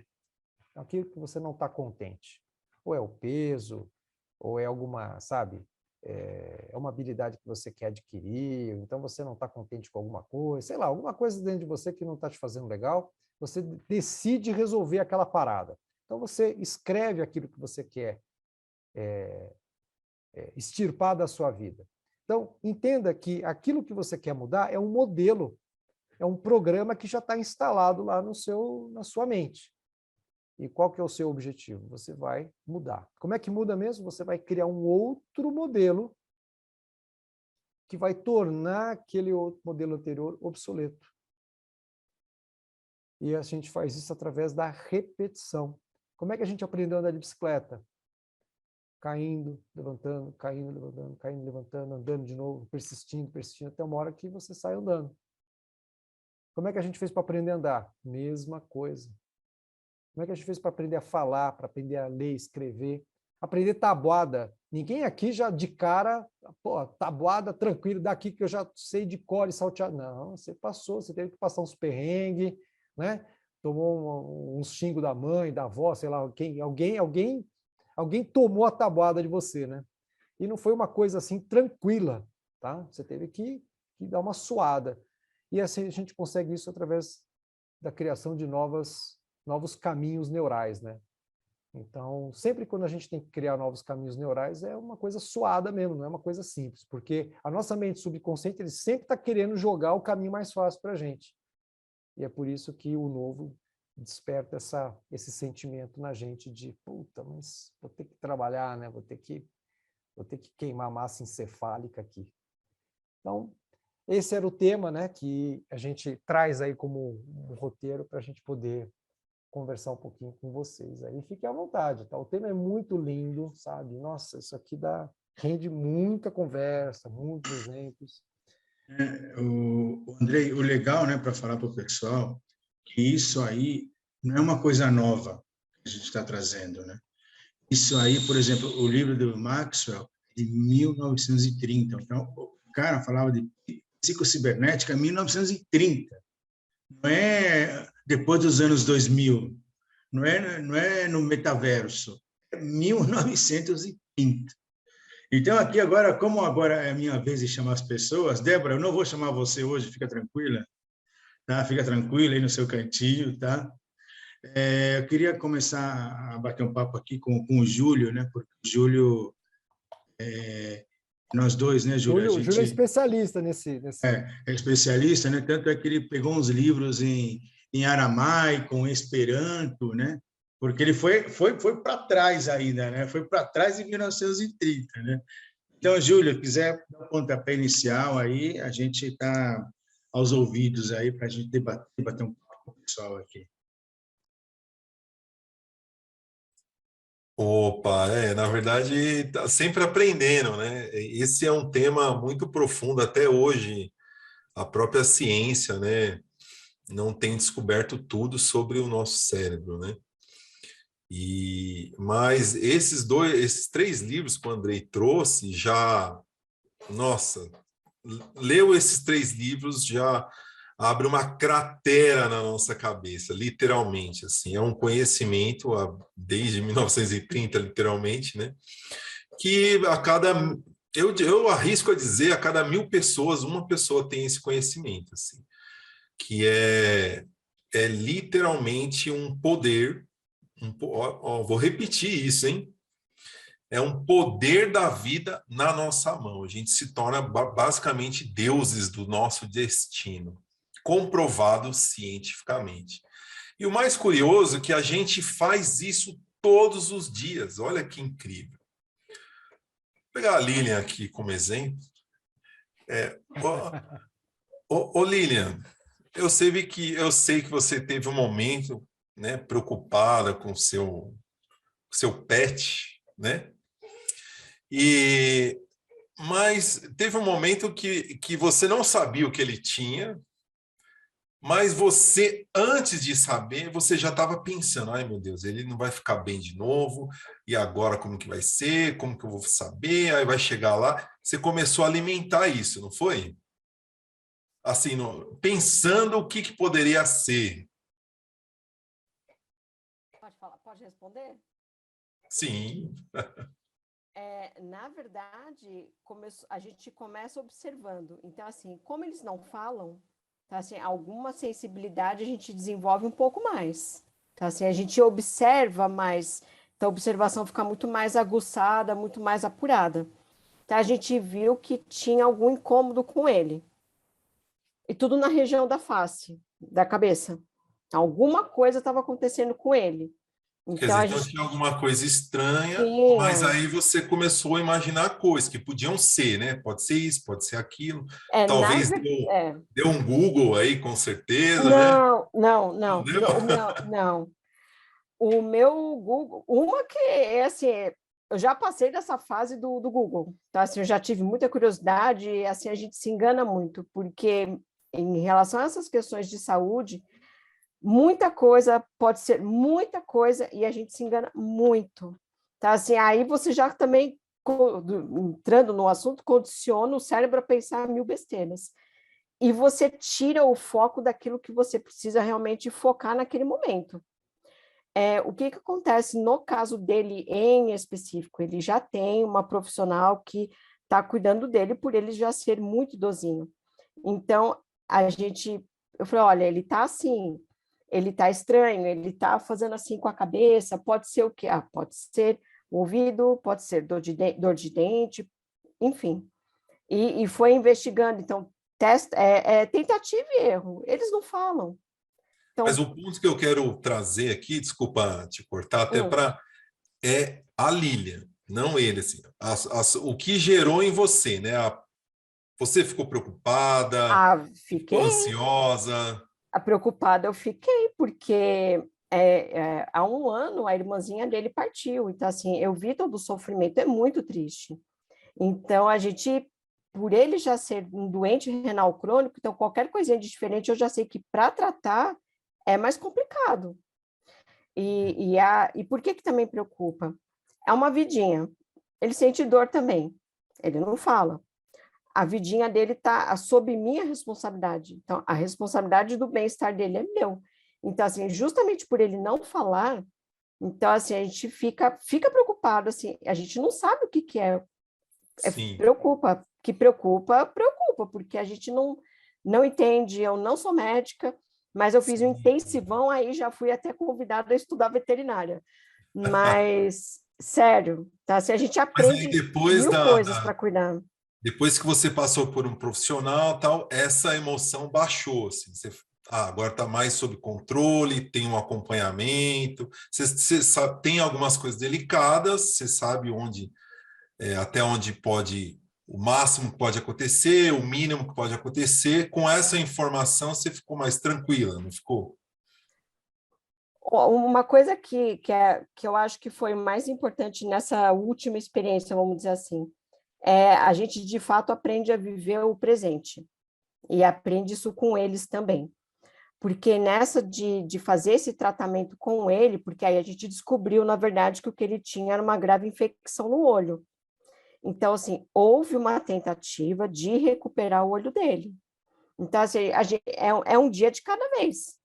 Aquilo que você não está contente. Ou é o peso, ou é alguma, sabe, é uma habilidade que você quer adquirir, então você não está contente com alguma coisa, sei lá, alguma coisa dentro de você que não está te fazendo legal, você decide resolver aquela parada. Então, você escreve aquilo que você quer extirpar da sua vida. Então, entenda que aquilo que você quer mudar é um modelo, é um programa que já está instalado lá na sua mente. E qual que é o seu objetivo? Você vai mudar. Como é que muda mesmo? Você vai criar um outro modelo que vai tornar aquele outro modelo anterior obsoleto. E a gente faz isso através da repetição. Como é que a gente aprendeu a andar de bicicleta? Caindo, levantando, caindo, levantando, caindo, levantando, andando de novo, persistindo, persistindo, até uma hora que você sai andando. Como é que a gente fez para aprender a andar? Mesma coisa. Como é que a gente fez para aprender a falar, para aprender a ler, escrever? Aprender tabuada. Ninguém aqui já de cara, pô, tabuada, tranquilo, daqui que eu já sei de cor e saltear. Não, você passou, você teve que passar uns perrengues, né? Tomou uns xingos da mãe, da avó, sei lá, alguém tomou a tabuada de você, né? E não foi uma coisa assim tranquila, tá? Você teve que dar uma suada. E assim a gente consegue isso através da criação de novos caminhos neurais, né? Então, sempre quando a gente tem que criar novos caminhos neurais, é uma coisa suada mesmo, não é uma coisa simples, porque a nossa mente subconsciente ele sempre está querendo jogar o caminho mais fácil para a gente. E é por isso que o novo desperta esse sentimento na gente de, puta, mas vou ter que trabalhar, né? Vou ter que queimar massa encefálica aqui. Então, esse era o tema, né, que a gente traz aí como um roteiro para a gente poder conversar um pouquinho com vocês aí. Fiquem à vontade, tá? O tema é muito lindo, sabe? Nossa, isso aqui rende muita conversa, muitos exemplos. O Andrei, o legal, né, para falar para o pessoal, que isso aí não é uma coisa nova que a gente está trazendo, né? Isso aí, por exemplo, o livro do Maxwell, de 1930. Então, o cara falava de psicocibernética em 1930. Não é depois dos anos 2000. Não é no metaverso. É 1930. Então, aqui agora, como agora é a minha vez de chamar as pessoas, Débora, eu não vou chamar você hoje, fica tranquila, tá? Fica tranquila aí no seu cantinho, tá? Eu queria começar a bater um papo aqui com o Júlio, né? Porque o Júlio nós dois, né, Júlio? Júlio é especialista nesse... É especialista, né? Tanto é que ele pegou uns livros em aramaico, em esperanto, né? Porque ele foi para trás ainda, né? Foi para trás em 1930, né? Então, Júlio, quiser dar um pontapé inicial aí, a gente está aos ouvidos aí para a gente debater um pouco com o pessoal aqui. Opa, na verdade, tá sempre aprendendo, né? Esse é um tema muito profundo até hoje. A própria ciência, né, não tem descoberto tudo sobre o nosso cérebro, né? Mas esses 3 livros que o Andrei trouxe já, nossa, leu esses 3 livros já abre uma cratera na nossa cabeça, literalmente, assim, é um conhecimento desde 1930, literalmente, né? Que eu arrisco a dizer, a cada 1000 pessoas, uma pessoa tem esse conhecimento, assim, que é literalmente um poder, vou repetir isso, hein? É um poder da vida na nossa mão. A gente se torna basicamente deuses do nosso destino, comprovado cientificamente. E o mais curioso é que a gente faz isso todos os dias. Olha que incrível. Vou pegar a Lilian aqui como exemplo. Lilian, eu sei que você teve um momento, né, preocupada com o seu pet, né? Mas teve um momento que você não sabia o que ele tinha, mas você, antes de saber, você já estava pensando, ai meu Deus, ele não vai ficar bem de novo, e agora como que vai ser? Como que eu vou saber? Aí vai chegar lá. Você começou a alimentar isso, não foi? Assim, pensando o que poderia ser. Pode responder? Sim. Na verdade, a gente começa observando. Então, assim, como eles não falam, tá, assim, alguma sensibilidade a gente desenvolve um pouco mais. Tá, assim, a gente observa mais, então a observação fica muito mais aguçada, muito mais apurada. Então, a gente viu que tinha algum incômodo com ele. E tudo na região da face, da cabeça. Alguma coisa estava acontecendo com ele. Quer dizer, então tinha alguma coisa estranha, mas aí você começou a imaginar coisas que podiam ser, né? Pode ser isso, pode ser aquilo. Talvez deu um Google aí, com certeza, né? Não. O meu Google, uma que é assim, eu já passei dessa fase do Google, tá? Assim, eu já tive muita curiosidade, e assim, a gente se engana muito, porque em relação a essas questões de saúde, muita coisa pode ser muita coisa e a gente se engana muito, tá? Assim, aí você já também, entrando no assunto, condiciona o cérebro a pensar 1000 besteiras. E você tira o foco daquilo que você precisa realmente focar naquele momento. O que acontece no caso dele em específico? Ele já tem uma profissional que está cuidando dele por ele já ser muito idosinho. Então, eu falei, olha, ele está assim, ele está estranho, ele está fazendo assim com a cabeça, pode ser o quê? Pode ser o ouvido, pode ser dor de dente, enfim. E foi investigando, então, tentativa e erro, eles não falam. Então, mas o ponto que eu quero trazer aqui, desculpa te cortar, até é a Lilian, não ele, assim, o que gerou em você, né? Você ficou preocupada, ficou ansiosa? Preocupada eu fiquei, porque há 1 ano a irmãzinha dele partiu, então assim, eu vi todo o sofrimento, é muito triste. Então a gente, por ele já ser um doente renal crônico, então qualquer coisinha de diferente eu já sei que para tratar é mais complicado. E por que também preocupa? É uma vidinha, ele sente dor também, ele não fala. A vidinha dele está sob minha responsabilidade. Então, a responsabilidade do bem-estar dele é meu. Então, assim, justamente por ele não falar, então, assim, a gente fica preocupado, assim, a gente não sabe o que é. Preocupa, porque a gente não entende, eu não sou médica, mas eu fiz um intensivão, aí já fui até convidada a estudar veterinária. Mas, sério, tá? Assim, a gente aprende 1000 coisas para cuidar. Depois que você passou por um profissional, tal, essa emoção baixou, assim, você, agora está mais sob controle, tem um acompanhamento, você sabe, tem algumas coisas delicadas, você sabe onde, até onde pode, o máximo que pode acontecer, o mínimo que pode acontecer. Com essa informação, você ficou mais tranquila, não ficou? Uma coisa que eu acho que foi mais importante nessa última experiência, vamos dizer assim, a gente de fato aprende a viver o presente e aprende isso com eles também. Porque nessa de fazer esse tratamento com ele, porque aí a gente descobriu, na verdade, que o que ele tinha era uma grave infecção no olho. Então, assim, houve uma tentativa de recuperar o olho dele. Então, assim, é um dia de cada vez.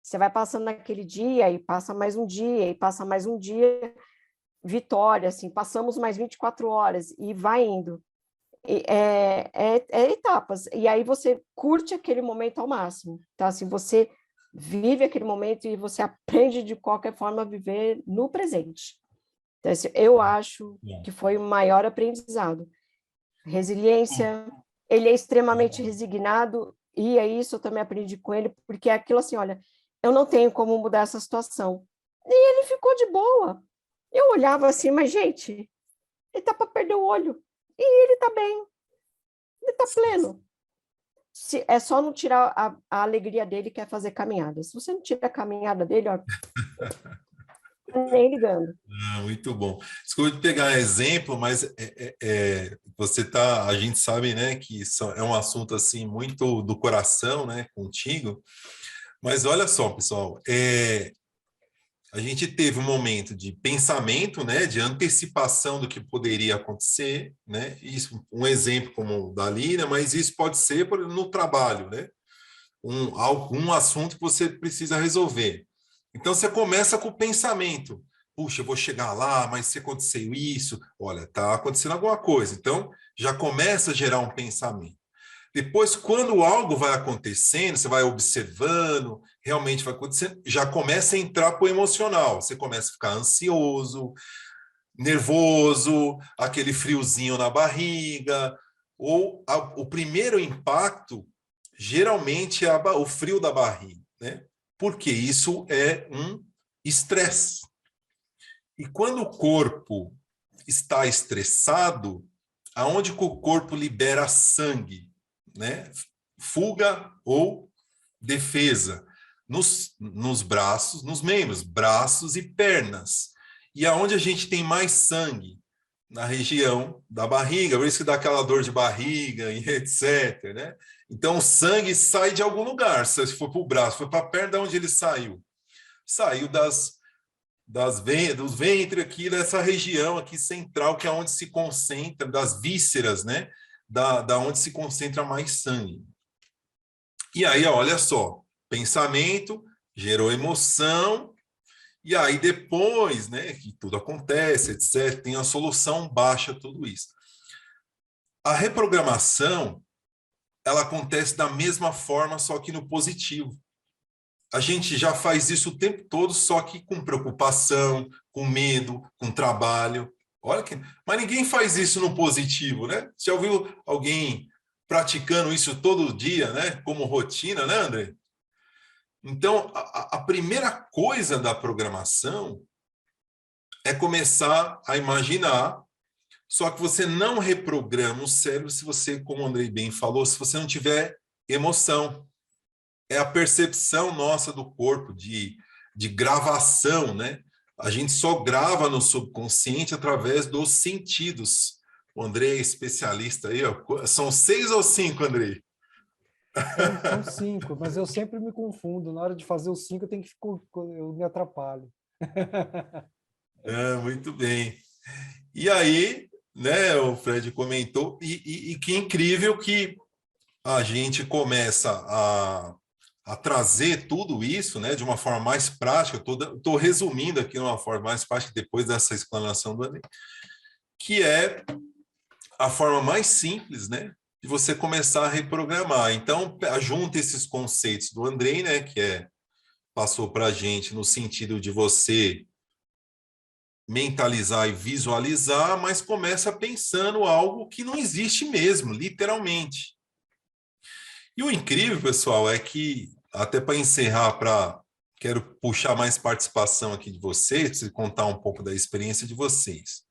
Você vai passando naquele dia, e passa mais um dia, e passa mais um dia, vitória, assim, passamos mais 24 horas, e vai indo. É etapas, e aí você curte aquele momento ao máximo. Então, assim, você vive aquele momento e você aprende de qualquer forma a viver no presente. Então, assim, eu acho que foi o maior aprendizado. Resiliência, ele é extremamente resignado, e é isso eu também aprendi com ele, porque é aquilo assim, olha, eu não tenho como mudar essa situação. E ele ficou de boa. Eu olhava assim, mas gente, ele tá para perder o olho. E ele tá bem, ele tá pleno. É só não tirar a alegria dele, que é fazer caminhada. Se você não tira a caminhada dele, ó, nem ligando. Muito bom. Desculpa de pegar exemplo, mas você tá, a gente sabe, né, que isso é um assunto assim muito do coração, né, contigo. Mas olha só, pessoal, a gente teve um momento de pensamento, né, de antecipação do que poderia acontecer, né? Isso, um exemplo como o da Lina, mas isso pode ser no trabalho, né? Algum assunto que você precisa resolver. Então você começa com o pensamento. Puxa, eu vou chegar lá, mas se aconteceu isso, olha, está acontecendo alguma coisa. Então já começa a gerar um pensamento. Depois, quando algo vai acontecendo, você vai observando, realmente vai acontecendo, já começa a entrar para o emocional. Você começa a ficar ansioso, nervoso, aquele friozinho na barriga, ou o primeiro impacto geralmente é o frio da barriga, né? Porque isso é um estresse. E quando o corpo está estressado, aonde que o corpo libera sangue, né? Fuga ou defesa, nos braços, nos membros, braços e pernas. E aonde a gente tem mais sangue? Na região da barriga, por isso que dá aquela dor de barriga e etc, né? Então o sangue sai de algum lugar, se for para o braço, foi para a perna, de onde ele saiu? Saiu dos ventres aqui, dessa região aqui central, que é onde se concentra, das vísceras, né? Da onde se concentra mais sangue. E aí, olha só, pensamento gerou emoção, e aí depois, né, que tudo acontece, etc., tem a solução, baixa tudo isso. A reprogramação, ela acontece da mesma forma, só que no positivo. A gente já faz isso o tempo todo, só que com preocupação, com medo, com trabalho. Olha que... Mas ninguém faz isso no positivo, né? Você já ouviu alguém praticando isso todo dia, né? Como rotina, né, André? Então, a primeira coisa da programação é começar a imaginar, só que você não reprograma o cérebro se você, como o Andrei bem falou, se você não tiver emoção. É a percepção nossa do corpo, de gravação, né? A gente só grava no subconsciente através dos sentidos. O Andrei é especialista aí, ó. São 6 ou 5, Andrei? São 5, mas eu sempre me confundo. Na hora de fazer os 5, eu me atrapalho. Muito bem. E aí, né, o Fred comentou, e que incrível que a gente começa a trazer tudo isso, né, de uma forma mais prática. Estou resumindo aqui de uma forma mais prática, depois dessa explanação do Andrei, que é a forma mais simples, né, de você começar a reprogramar. Então, junta esses conceitos do Andrei, né, passou para a gente no sentido de você mentalizar e visualizar, mas começa pensando algo que não existe mesmo, literalmente. E o incrível, pessoal, é que, até para encerrar, quero puxar mais participação aqui de vocês, para contar um pouco da experiência de vocês.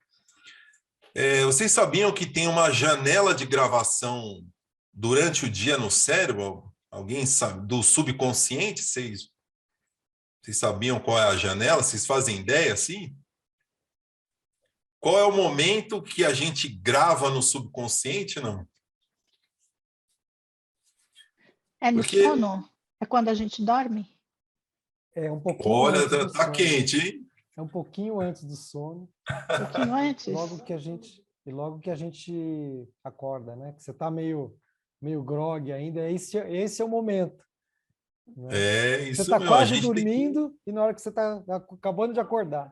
Vocês sabiam que tem uma janela de gravação durante o dia no cérebro? Alguém sabe? Do subconsciente? Vocês sabiam qual é a janela? Vocês fazem ideia, assim? Qual é o momento que a gente grava no subconsciente, não? É no Porque, sono? É quando a gente dorme? É um pouquinho olha, antes do tá sono. quente, hein? É um pouquinho antes do sono. Um pouquinho antes? Logo que a gente acorda, né? Que você está meio grog ainda, esse é o momento. Né? É, Você isso está mesmo. A quase gente dormindo e na hora que você está acabando de acordar.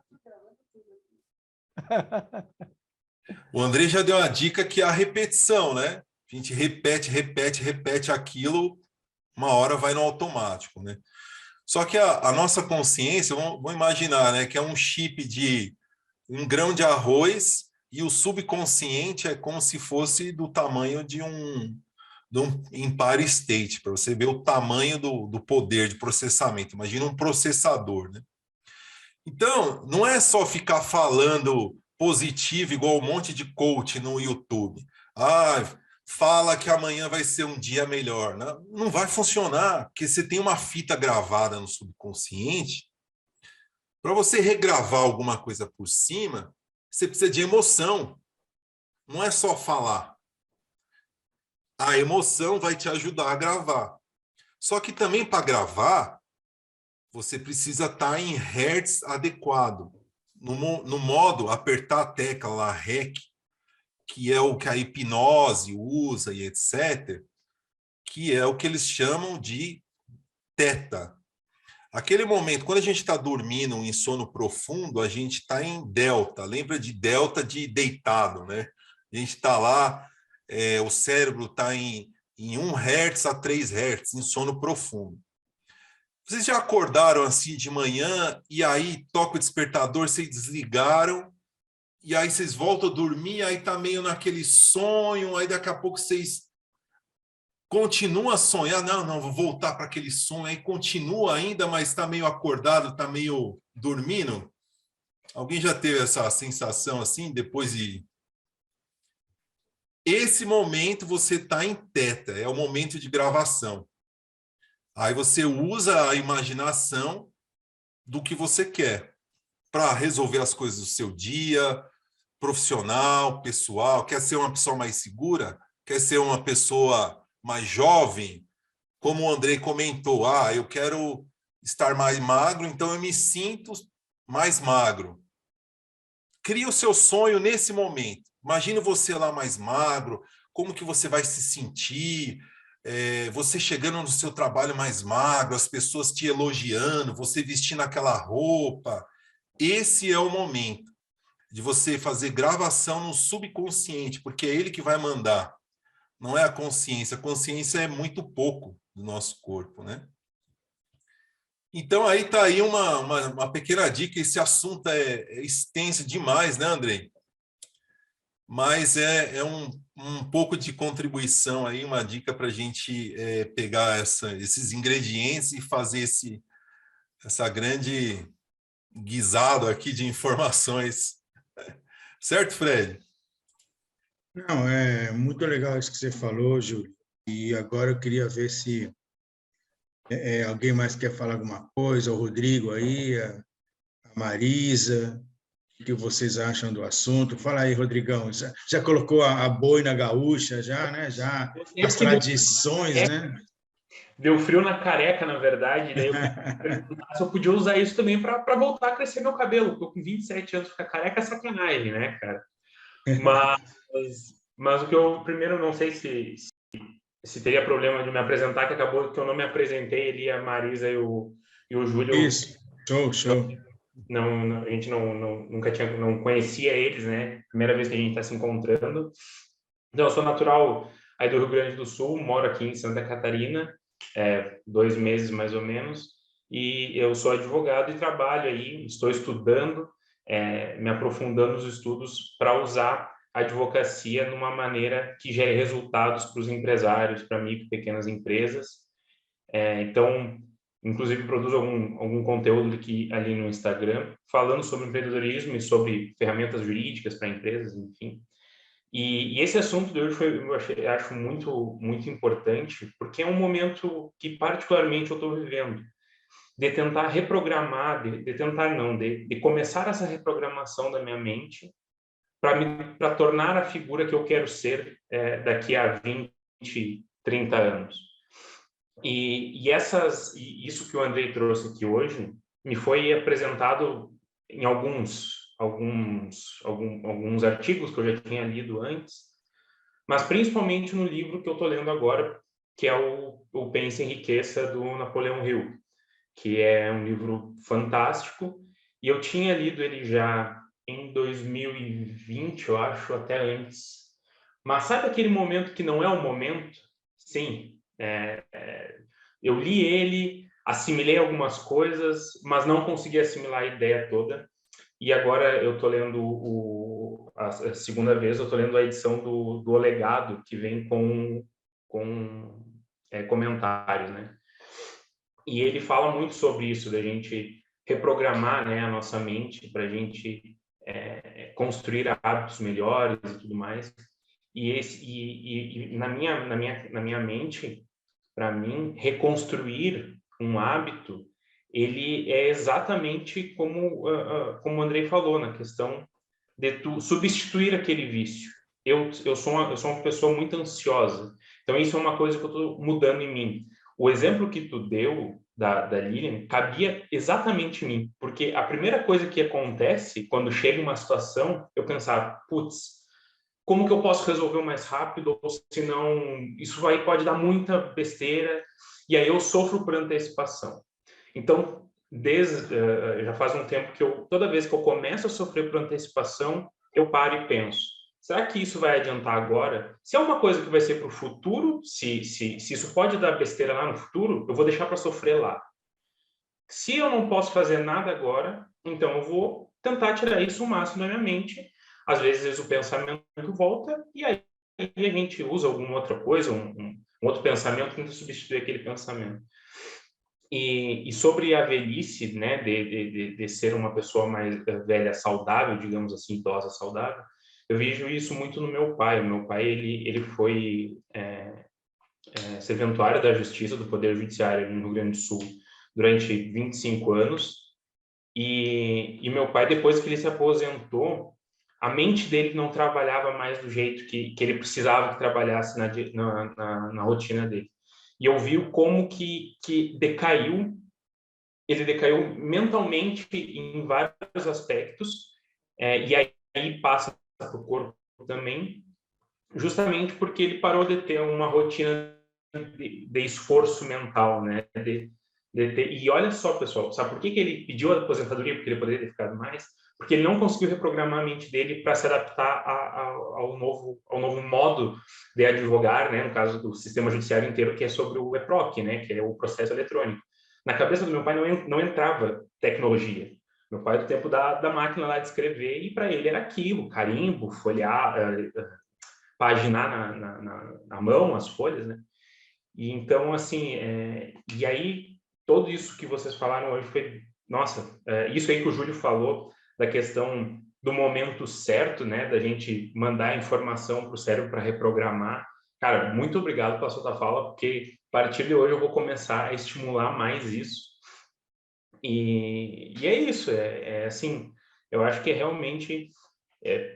O André já deu uma dica que é a repetição, né? A gente repete aquilo, uma hora vai no automático, né? Só que a nossa consciência, vamos imaginar, né, que é um chip de 1 grão de arroz e o subconsciente é como se fosse do tamanho de um Empire State, para você ver o tamanho do poder de processamento. Imagina um processador, né? Então, não é só ficar falando positivo igual um monte de coach no YouTube. Fala que amanhã vai ser um dia melhor. Não vai funcionar, porque você tem uma fita gravada no subconsciente. Para você regravar alguma coisa por cima, você precisa de emoção. Não é só falar. A emoção vai te ajudar a gravar. Só que também para gravar, você precisa estar em hertz adequado. No modo apertar a tecla lá, REC, que é o que a hipnose usa e etc., que é o que eles chamam de teta. Aquele momento, quando a gente está dormindo em sono profundo, a gente está em delta. Lembra de delta de deitado, né? A gente está lá, o cérebro está em 1 Hz a 3 Hz, em sono profundo. Vocês já acordaram assim de manhã e aí toca o despertador, vocês desligaram, e aí vocês voltam a dormir, aí tá meio naquele sonho, aí daqui a pouco vocês continuam a sonhar, não, vou voltar para aquele sonho, aí continua ainda, mas está meio acordado, está meio dormindo. Alguém já teve essa sensação assim, depois de... Esse momento você está em teta, é o momento de gravação. Aí você usa a imaginação do que você quer para resolver as coisas do seu dia, profissional, pessoal. Quer ser uma pessoa mais segura? Quer ser uma pessoa mais jovem? Como o Andrei comentou, eu quero estar mais magro, então eu me sinto mais magro. Cria o seu sonho nesse momento. Imagine você lá mais magro, como que você vai se sentir, você chegando no seu trabalho mais magro, as pessoas te elogiando, você vestindo aquela roupa. Esse é o momento de você fazer gravação no subconsciente, porque é ele que vai mandar, não é a consciência. A consciência é muito pouco do nosso corpo, né? Então, aí está aí uma pequena dica. Esse assunto é extenso demais, né, Andrei? Mas é um pouco de contribuição aí, uma dica para a gente pegar esses ingredientes e fazer essa grande guisado aqui de informações. Certo, Fred? Não, é muito legal isso que você falou, Júlio. E agora eu queria ver se alguém mais quer falar alguma coisa, o Rodrigo aí, a Marisa, o que vocês acham do assunto? Fala aí, Rodrigão. Já colocou a boina gaúcha, já, né? Já as tradições, né? Deu frio na careca, na verdade. Daí eu perguntar se eu podia usar isso também para voltar a crescer meu cabelo. Porque eu com 27 anos ficar careca é sacanagem, né, cara? Mas o que eu primeiro não sei se teria problema de me apresentar, que acabou que eu não me apresentei ali, a Marisa e o Júlio. Isso, show. A gente nunca não conhecia eles, né? Primeira vez que a gente está se encontrando. Então, eu sou natural aí do Rio Grande do Sul, moro aqui em Santa Catarina, 2 meses mais ou menos, e eu sou advogado e trabalho aí, estou estudando me aprofundando nos estudos para usar a advocacia numa maneira que gere resultados para os empresários, para micro e pequenas empresas. Então, inclusive, produzo algum conteúdo ali no Instagram, falando sobre empreendedorismo e sobre ferramentas jurídicas para empresas, enfim. E esse assunto de hoje eu acho muito, muito importante, porque é um momento que, particularmente, eu estou vivendo, de tentar reprogramar, de começar essa reprogramação da minha mente para tornar a figura que eu quero ser daqui a 20, 30 anos. E isso que o Andrei trouxe aqui hoje me foi apresentado em alguns artigos que eu já tinha lido antes, mas principalmente no livro que eu estou lendo agora, que é o Pense e Enriqueça, do Napoleão Hill, que é um livro fantástico, e eu tinha lido ele já em 2020, eu acho, até antes. Mas sabe aquele momento que não é o momento? Sim. Eu li ele, assimilei algumas coisas, mas não consegui assimilar a ideia toda. E agora eu estou lendo a segunda vez, eu estou lendo a edição do O Legado, que vem com comentários, né? E ele fala muito sobre isso, da gente reprogramar, né, a nossa mente para a gente construir hábitos melhores e tudo mais. E na minha mente, para mim, reconstruir um hábito, ele é exatamente como o Andrei falou, na questão de tu substituir aquele vício. Eu sou uma pessoa muito ansiosa, então isso é uma coisa que eu estou mudando em mim. O exemplo que tu deu da Lilian cabia exatamente em mim, porque a primeira coisa que acontece quando chega uma situação, eu pensar, putz, como que eu posso resolver o mais rápido, ou senão isso aí pode dar muita besteira, e aí eu sofro por antecipação. Então, já faz um tempo que toda vez que eu começo a sofrer por antecipação, eu paro e penso, será que isso vai adiantar agora? Se é uma coisa que vai ser para o futuro, se isso pode dar besteira lá no futuro, eu vou deixar para sofrer lá. Se eu não posso fazer nada agora, então eu vou tentar tirar isso o máximo da minha mente. Às vezes o pensamento volta e aí a gente usa alguma outra coisa, um outro pensamento, tenta substituir aquele pensamento. E sobre a velhice, né, de ser uma pessoa mais velha saudável, digamos assim, idosa saudável, eu vejo isso muito no meu pai. O meu pai, ele foi serventuário da Justiça, do Poder Judiciário no Rio Grande do Sul durante 25 anos. E meu pai, depois que ele se aposentou, a mente dele não trabalhava mais do jeito que ele precisava que trabalhasse na rotina dele. E eu vi como que decaiu, ele decaiu mentalmente em vários aspectos, e aí passa para o corpo também, justamente porque ele parou de ter uma rotina de esforço mental, né? E olha só, pessoal, sabe por que ele pediu a aposentadoria? Porque ele poderia ter ficado mais? Porque ele não conseguiu reprogramar a mente dele para se adaptar ao novo modo de advogar, né? No caso do sistema judiciário inteiro, que é sobre o EPROC, né? Que é o processo eletrônico. Na cabeça do meu pai não entrava tecnologia. Meu pai, do tempo da máquina lá de escrever, e para ele era aquilo, carimbo, folhear, paginar na mão as folhas, né? E então, assim, e aí, tudo isso que vocês falaram hoje foi, nossa, isso aí que o Júlio falou, da questão do momento certo, né, da gente mandar a informação para o cérebro para reprogramar. Cara, muito obrigado pela sua fala, porque a partir de hoje eu vou começar a estimular mais isso. E é isso, assim, eu acho que é realmente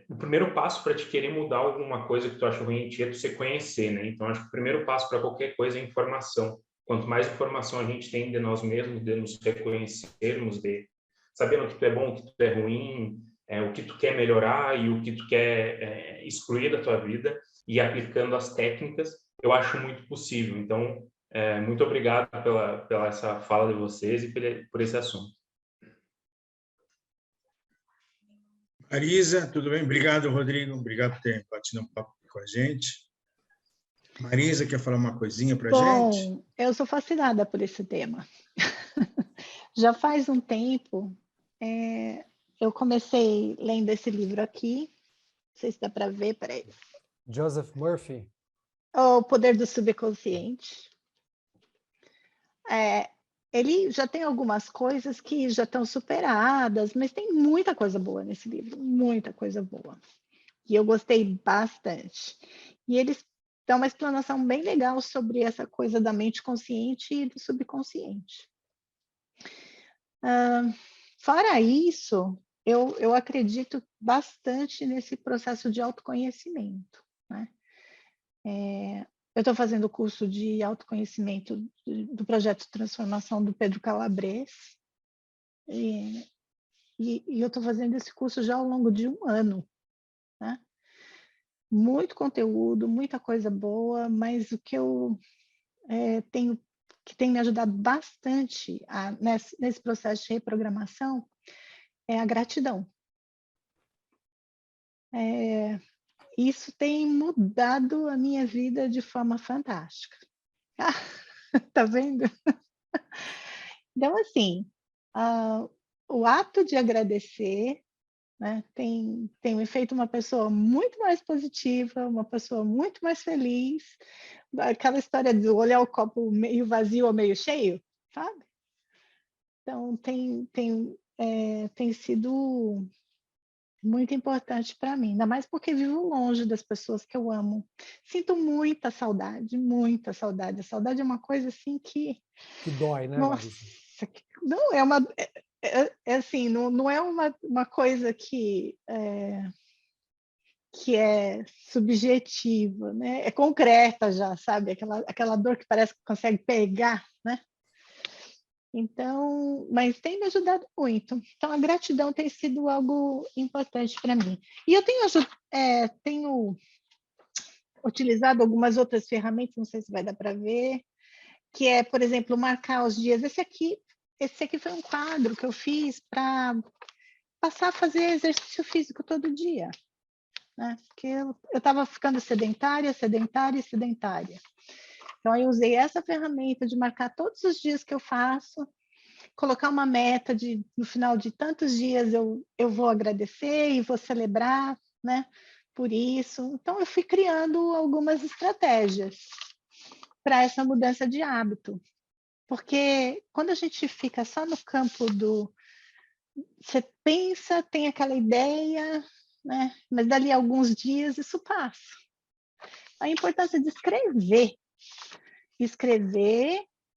o primeiro passo para te querer mudar alguma coisa que tu acha ruim em ti é tu se conhecer, né? Então, acho que o primeiro passo para qualquer coisa é informação. Quanto mais informação a gente tem de nós mesmos, de nos reconhecermos, de sabendo o que tu é bom, o que tu é ruim, o que tu quer melhorar e o que tu quer excluir da tua vida, e aplicando as técnicas, eu acho muito possível. Então, muito obrigado pela essa fala de vocês e por esse assunto. Marisa, tudo bem? Obrigado, Rodrigo. Obrigado por ter batido um papo com a gente. Marisa, quer falar uma coisinha para a gente? Bom, eu sou fascinada por esse tema. Já faz um tempo, eu comecei lendo esse livro aqui. Não sei se dá para ver, peraí. Joseph Murphy. O Poder do Subconsciente. Ele já tem algumas coisas que já estão superadas, mas tem muita coisa boa nesse livro, muita coisa boa. E eu gostei bastante. E eles dão uma explanação bem legal sobre essa coisa da mente consciente e do subconsciente. Fora isso, eu acredito bastante nesse processo de autoconhecimento, né? Eu estou fazendo o curso de autoconhecimento do projeto de transformação do Pedro Calabres, e eu estou fazendo esse curso já ao longo de 1 ano, né? Muito conteúdo, muita coisa boa, mas o que eu tenho que tem me ajudado bastante nesse processo de reprogramação é a gratidão. Isso tem mudado a minha vida de forma fantástica. Tá vendo? Então, assim, o ato de agradecer, né, tem me feito uma pessoa muito mais positiva, uma pessoa muito mais feliz. Aquela história de olhar o copo meio vazio ou meio cheio, sabe? Então, tem sido muito importante para mim, ainda mais porque vivo longe das pessoas que eu amo. Sinto muita saudade, muita saudade. A saudade é uma coisa assim que... Que dói, né, Nossa, Marisa? não é uma... assim, não é uma coisa que é subjetiva, né? É concreta já, sabe? Aquela dor que parece que consegue pegar, né? Então, mas tem me ajudado muito. Então, a gratidão tem sido algo importante para mim. E eu tenho utilizado algumas outras ferramentas, não sei se vai dar para ver, que é, por exemplo, marcar os dias. Esse aqui foi um quadro que eu fiz para passar a fazer exercício físico todo dia, né? Porque eu estava ficando sedentária. Então, eu usei essa ferramenta de marcar todos os dias que eu faço, colocar uma meta no final de tantos dias eu vou agradecer e vou celebrar, né, por isso. Então, eu fui criando algumas estratégias para essa mudança de hábito. Porque quando a gente fica só no campo você pensa, tem aquela ideia, né, mas dali a alguns dias isso passa. A importância de escrever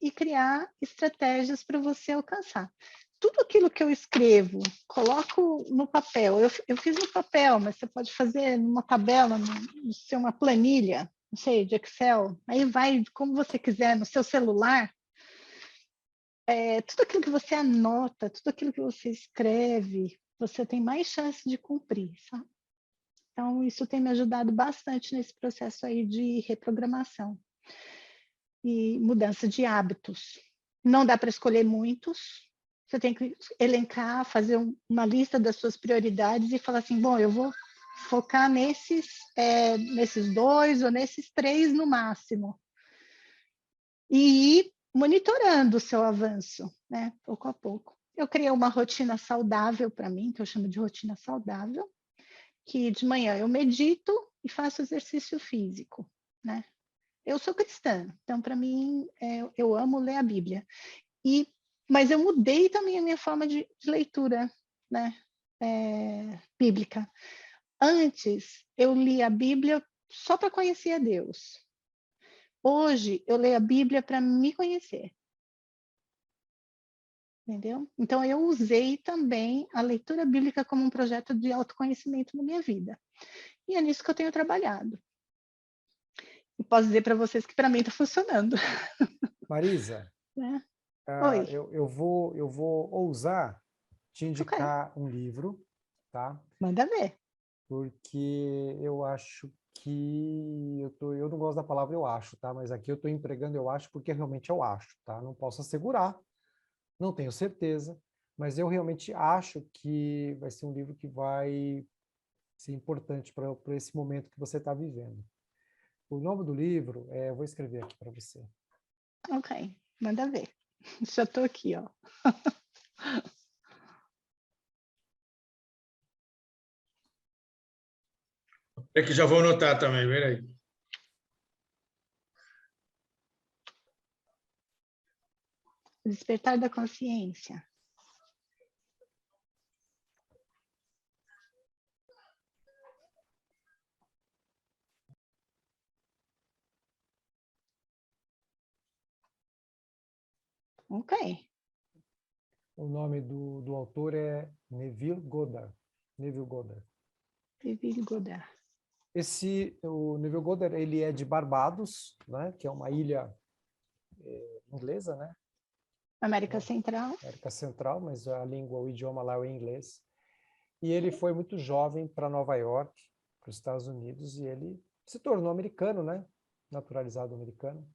e criar estratégias para você alcançar. Tudo aquilo que eu escrevo, coloco no papel. Eu fiz no papel, mas você pode fazer numa tabela, no seu uma planilha, não sei, de Excel. Aí vai como você quiser, no seu celular. Tudo aquilo que você anota, tudo aquilo que você escreve, você tem mais chance de cumprir, sabe? Então, isso tem me ajudado bastante nesse processo aí de reprogramação e mudança de hábitos. Não dá para escolher muitos, você tem que elencar, fazer uma lista das suas prioridades e falar assim, bom, eu vou focar nesses 2 ou nesses 3 no máximo. E ir monitorando o seu avanço, né, pouco a pouco. Eu criei uma rotina saudável para mim, que eu chamo de rotina saudável, que de manhã eu medito e faço exercício físico, né? Eu sou cristã, então para mim eu amo ler a Bíblia. Mas eu mudei também a minha forma de leitura, né? Bíblica. Antes eu lia a Bíblia só para conhecer a Deus. Hoje eu leio a Bíblia para me conhecer. Entendeu? Então eu usei também a leitura bíblica como um projeto de autoconhecimento na minha vida. E é nisso que eu tenho trabalhado. E posso dizer para vocês que para mim está funcionando. Marisa, Né? Oi. eu vou ousar te Ok. indicar um livro, tá? Manda ver. Porque eu acho que eu não gosto da palavra eu acho, tá? Mas aqui eu estou empregando eu acho porque realmente eu acho, tá? Não posso assegurar, não tenho certeza, mas eu realmente acho que vai ser um livro que vai ser importante para esse momento que você está vivendo. O nome do livro, eu vou escrever aqui para você. Ok, manda ver. Já estou aqui, ó. É que já vou anotar também, peraí. Despertar da consciência. Ok. O nome do autor é Neville Goddard. Neville Goddard. Neville Goddard. O Neville Goddard, ele é de Barbados, né, que é uma ilha inglesa, né? América Central. América Central, mas a língua, o idioma lá é o inglês. E ele foi muito jovem para Nova York, para os Estados Unidos, e ele se tornou americano, né? Naturalizado americano.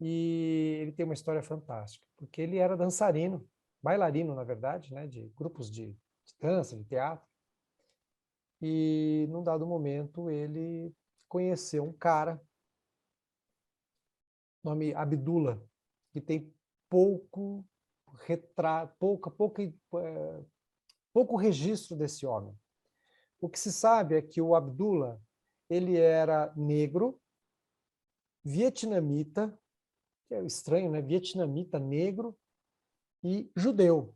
E ele tem uma história fantástica, porque ele era dançarino, bailarino, na verdade, né? De grupos de dança, de teatro. E, num dado momento, ele conheceu um cara, nome Abdullah, que tem pouco retrato, pouco registro desse homem. O que se sabe é que o Abdullah, ele era negro, vietnamita, que é estranho, né? Vietnamita, negro e judeu.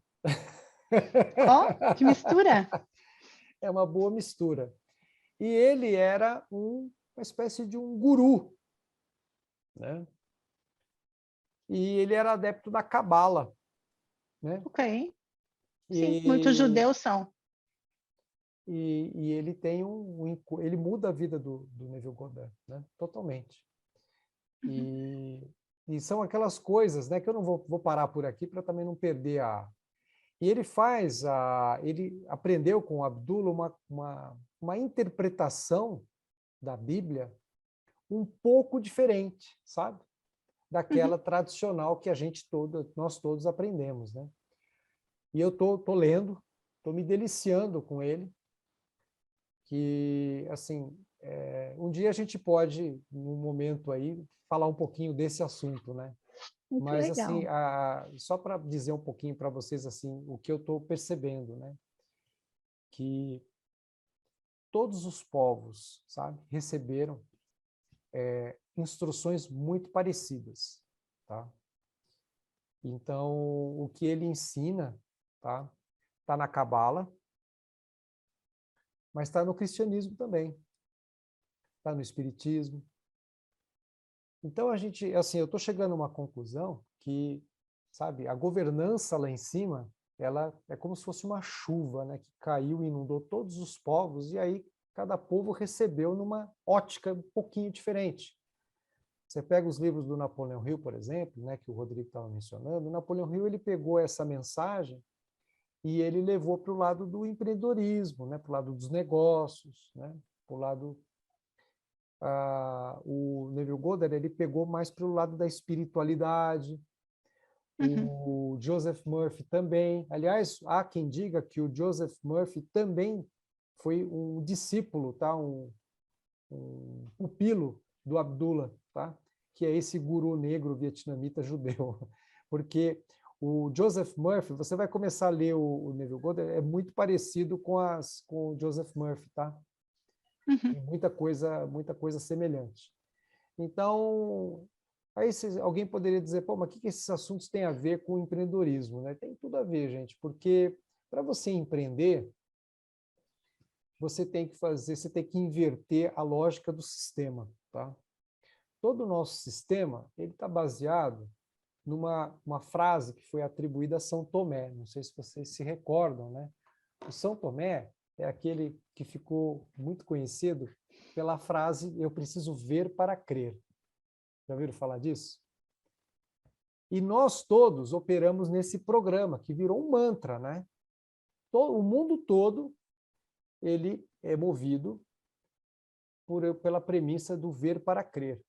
Ó, que mistura! É uma boa mistura. E ele era uma espécie de um guru, né? E ele era adepto da Cabala, né? Ok. Sim, E, muitos judeus são. e ele tem ele muda a vida do Neville Goddard, né? Totalmente. E são aquelas coisas, né, que eu não vou parar por aqui para também não perder a... E ele aprendeu com o Abdullah uma interpretação da Bíblia um pouco diferente, sabe? Daquela tradicional que nós todos aprendemos, né? E eu tô lendo, tô me deliciando com ele, que, assim, um dia a gente pode, num momento aí, falar um pouquinho desse assunto, né? Muito Mas, legal. assim, só para dizer um pouquinho para vocês, assim, o que eu estou percebendo, né? Que todos os povos, sabe, receberam instruções muito parecidas, tá? Então, o que ele ensina, tá? Tá na Cabala, mas está no cristianismo também, está no espiritismo. Então, assim, eu estou chegando a uma conclusão que, sabe, a governança lá em cima, ela é como se fosse uma chuva, né, que caiu e inundou todos os povos, e aí cada povo recebeu numa ótica um pouquinho diferente. Você pega os livros do Napoleão Hill, por exemplo, né, que o Rodrigo estava mencionando, o Napoleão Hill ele pegou essa mensagem e ele levou para o lado do empreendedorismo, né, para o lado dos negócios, né, para o lado... o Neville Goddard ele pegou mais para o lado da espiritualidade, o Joseph Murphy também. Aliás, há quem diga que o Joseph Murphy também foi um discípulo, tá? um pupilo do Abdullah, tá? Que é esse guru negro vietnamita judeu. Porque o Joseph Murphy, você vai começar a ler o Neville Goddard, é muito parecido com o Joseph Murphy, tá? Tem muita coisa semelhante. Então, aí alguém poderia dizer, pô, mas o que esses assuntos têm a ver com o empreendedorismo, né? Tem tudo a ver, gente, porque para você empreender, você tem que inverter a lógica do sistema, tá? Todo o nosso sistema, ele está baseado numa frase que foi atribuída a São Tomé, não sei se vocês se recordam, né? O São Tomé é aquele que ficou muito conhecido pela frase "eu preciso ver para crer". Já ouviram falar disso? E nós todos operamos nesse programa, que virou um mantra, né? O mundo todo, ele é movido pela premissa do ver para crer.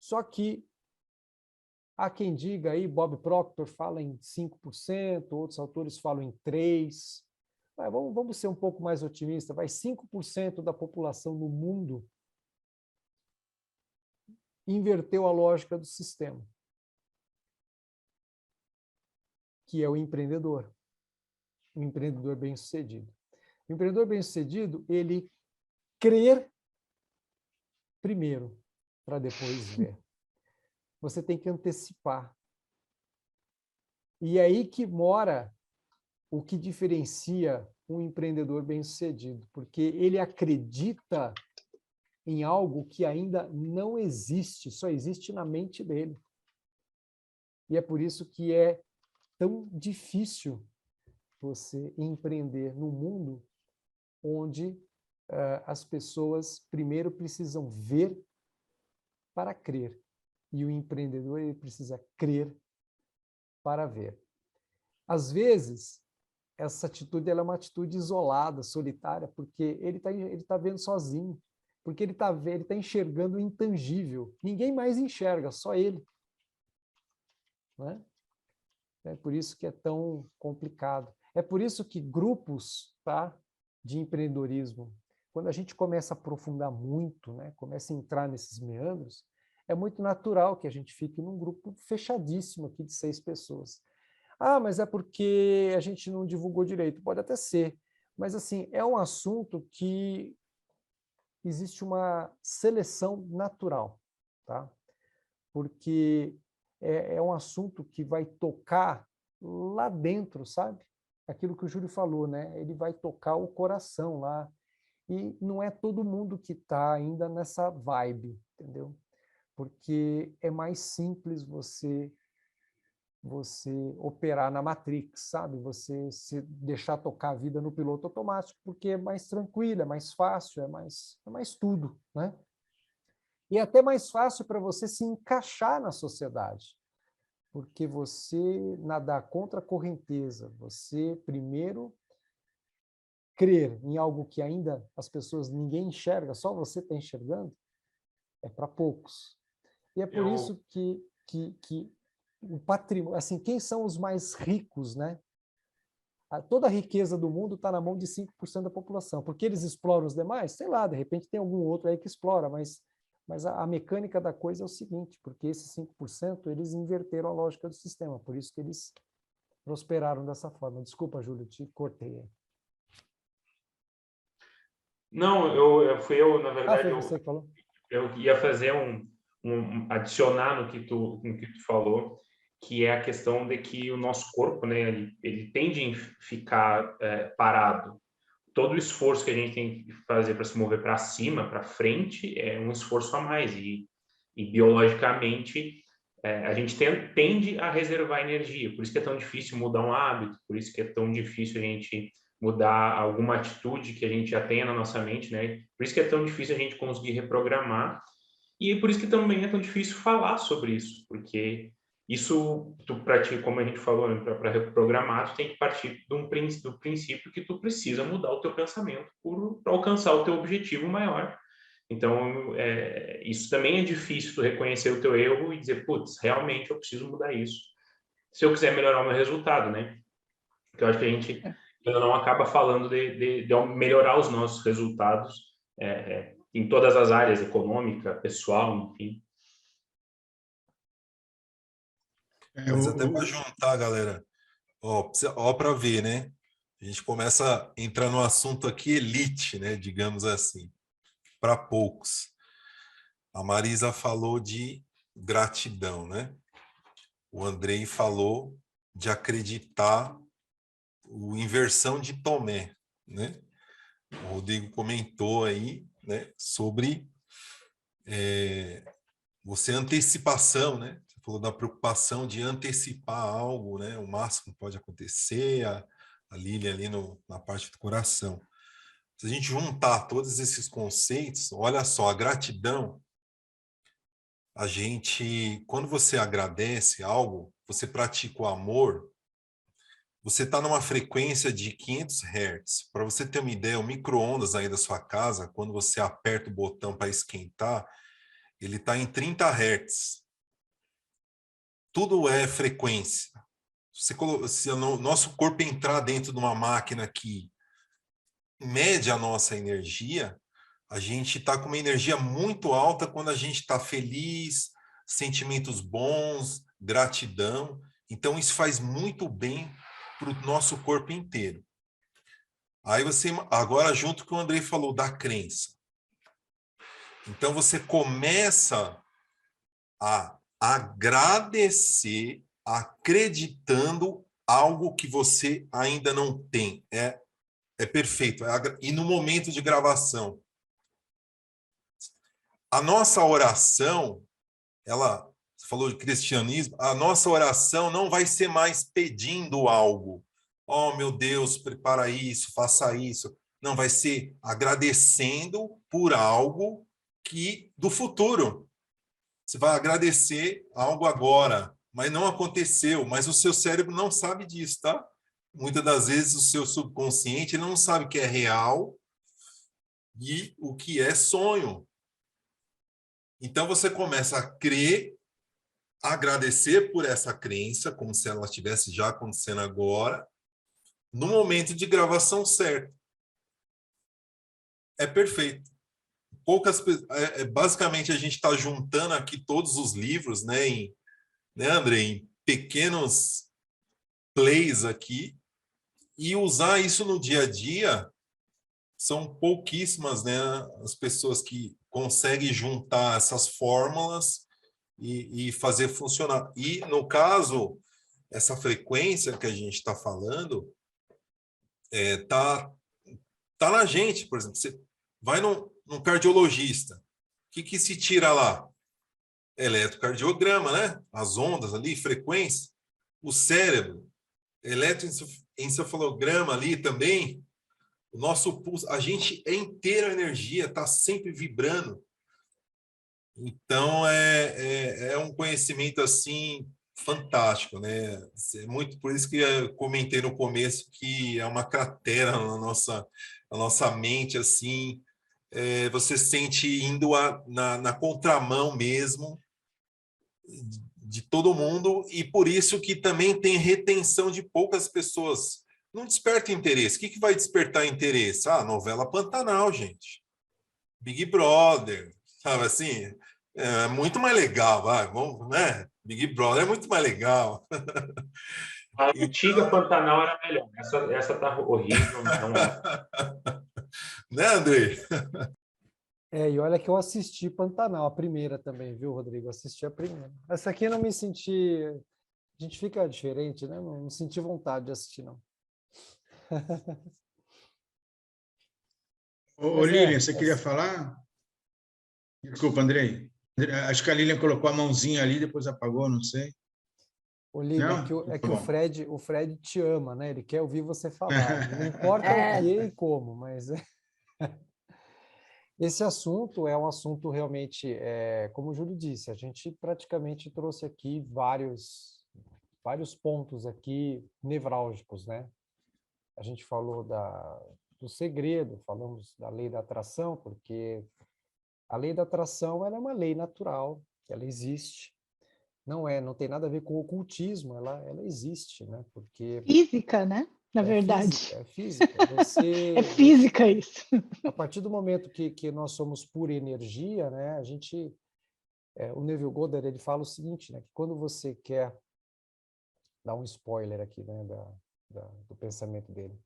Só que há quem diga aí, Bob Proctor fala em 5%, outros autores falam em 3%. Mas vamos ser um pouco mais otimistas, 5% da população no mundo inverteu a lógica do sistema, que é o empreendedor bem-sucedido. O empreendedor bem-sucedido, ele crer primeiro, para depois ver. Você tem que antecipar. E é aí que mora o que diferencia um empreendedor bem-sucedido, porque ele acredita em algo que ainda não existe, só existe na mente dele. E é por isso que é tão difícil você empreender num mundo onde as pessoas primeiro precisam ver para crer. E o empreendedor ele precisa crer para ver. Às vezes, essa atitude ela é uma atitude isolada, solitária, porque ele tá vendo sozinho, porque ele tá enxergando o intangível. Ninguém mais enxerga, só ele. Né? É por isso que é tão complicado. É por isso que grupos, tá, de empreendedorismo, quando a gente começa a aprofundar muito, né, começa a entrar nesses meandros, é muito natural que a gente fique num grupo fechadíssimo aqui de 6 pessoas. Ah, mas é porque a gente não divulgou direito. Pode até ser, mas assim, é um assunto que existe uma seleção natural, tá? Porque é um assunto que vai tocar lá dentro, sabe? Aquilo que o Júlio falou, né? Ele vai tocar o coração lá. E não é todo mundo que está ainda nessa vibe, entendeu? Porque é mais simples você operar na Matrix, sabe? Você se deixar tocar a vida no piloto automático, porque é mais tranquilo, é mais fácil, é mais tudo, né? E é até mais fácil para você se encaixar na sociedade, porque você nadar contra a correnteza, você primeiro crer em algo que ainda as pessoas, ninguém enxerga, só você está enxergando, é para poucos. E é por isso que o patrimônio, assim, quem são os mais ricos, né? Toda a riqueza do mundo está na mão de 5% da população. Porque eles exploram os demais? Sei lá, de repente tem algum outro aí que explora, mas a mecânica da coisa é o seguinte, porque esses 5% eles inverteram a lógica do sistema, por isso que eles prosperaram dessa forma. Desculpa, Júlio, te cortei. Não, fui eu, na verdade, foi você que falou? Eu ia fazer adicionar no que tu falou, que é a questão de que o nosso corpo, né, ele tende a ficar parado. Todo o esforço que a gente tem que fazer para se mover para cima, para frente, é um esforço a mais. E biologicamente, a gente tende a reservar energia. Por isso que é tão difícil mudar um hábito, por isso que é tão difícil a gente mudar alguma atitude que a gente já tenha na nossa mente, né? Por isso que é tão difícil a gente conseguir reprogramar. E por isso que também é tão difícil falar sobre isso, porque isso, para ti, como a gente falou, né, para reprogramar, tu tem que partir do princípio que tu precisa mudar o teu pensamento para alcançar o teu objetivo maior. Então, isso também é difícil, tu reconhecer o teu erro e dizer, putz, realmente eu preciso mudar isso, se eu quiser melhorar o meu resultado, né? Então, eu acho que a gente ainda não acaba falando de melhorar os nossos resultados em todas as áreas, econômica, pessoal, enfim. Mas até para juntar, galera, ó para ver, né? A gente começa a entrar no assunto aqui elite, né? Digamos assim, para poucos. A Marisa falou de gratidão, né? O Andrei falou de acreditar, o inversão de Tomé, né? O Rodrigo comentou aí, né, sobre você antecipação, né? Você falou da preocupação de antecipar algo, né? O máximo pode acontecer, a Lília ali na parte do coração. Se a gente juntar todos esses conceitos, olha só, a gratidão, quando você agradece algo, você pratica o amor, você está numa frequência de 500 Hz. Para você ter uma ideia, o micro-ondas aí da sua casa, quando você aperta o botão para esquentar, ele está em 30 Hz. Tudo é Se o nosso corpo entrar dentro de uma máquina que mede a nossa energia, a gente está com uma energia muito alta quando a gente está feliz, sentimentos bons, gratidão. Então, isso faz muito bem para o nosso corpo inteiro. Aí agora junto com o Andrei falou da crença. Então, você começa a agradecer acreditando algo que você ainda não tem. É perfeito. E no momento de gravação, a nossa oração, você falou de cristianismo, a nossa oração não vai ser mais pedindo algo. Oh, meu Deus, prepara isso, faça isso. Não, vai ser agradecendo por algo do futuro. Você vai agradecer algo agora, mas não aconteceu, mas o seu cérebro não sabe disso, tá? Muitas das vezes o seu subconsciente não sabe o que é real e o que é sonho. Então você começa a crer, agradecer por essa crença, como se ela estivesse já acontecendo agora, no momento de gravação certo. É perfeito. Basicamente a gente está juntando aqui todos os livros, né, André, em pequenos plays aqui, e usar isso no dia a dia. São pouquíssimas, né, as pessoas que conseguem juntar essas fórmulas e fazer funcionar. E, no caso, essa frequência que a gente está falando tá na gente. Por exemplo, você vai num cardiologista, o que se tira lá? Eletrocardiograma, né? As ondas ali, frequência. O cérebro, eletroencefalograma ali também. O nosso pulso, a gente é inteira energia, está sempre vibrando. Então, é um conhecimento, assim, fantástico, né? É muito, por isso que eu comentei no começo que é uma cratera na nossa mente, assim, você sente indo na contramão mesmo de todo mundo, e por isso que também tem retenção de poucas pessoas. Não desperta interesse. O que vai despertar interesse? Ah, novela Pantanal, gente. Big Brother, sabe assim? É muito mais legal, vai, vamos, né? Big Brother é muito mais legal. A antiga Pantanal era melhor. Essa tá horrível, não é. Né, Andrei? E olha que eu assisti Pantanal, a primeira também, viu, Rodrigo? Assisti a primeira. Essa aqui eu não me senti... A gente fica diferente, né? Não senti vontade de assistir, não. Ô, Lilian, você queria falar? Desculpa, Andrei. Acho que a Lilian colocou a mãozinha ali, depois apagou, não sei. Ô, Lívia, Não? é que Tá o Fred te ama, né? Ele quer ouvir você falar. Não importa o que e como, mas... Esse assunto é um assunto realmente, como o Júlio disse, a gente praticamente trouxe aqui vários pontos aqui nevrálgicos, né? A gente falou do segredo, falamos da lei da atração, porque a lei da atração ela é uma lei natural, ela existe. Não tem nada a ver com o ocultismo, ela existe, né? Porque Física, né? Na verdade. é física. É física isso. A partir do momento que nós somos pura energia, né? O Neville Goddard ele fala o seguinte, né? Que quando você quer dar um spoiler aqui, né? Do pensamento dele,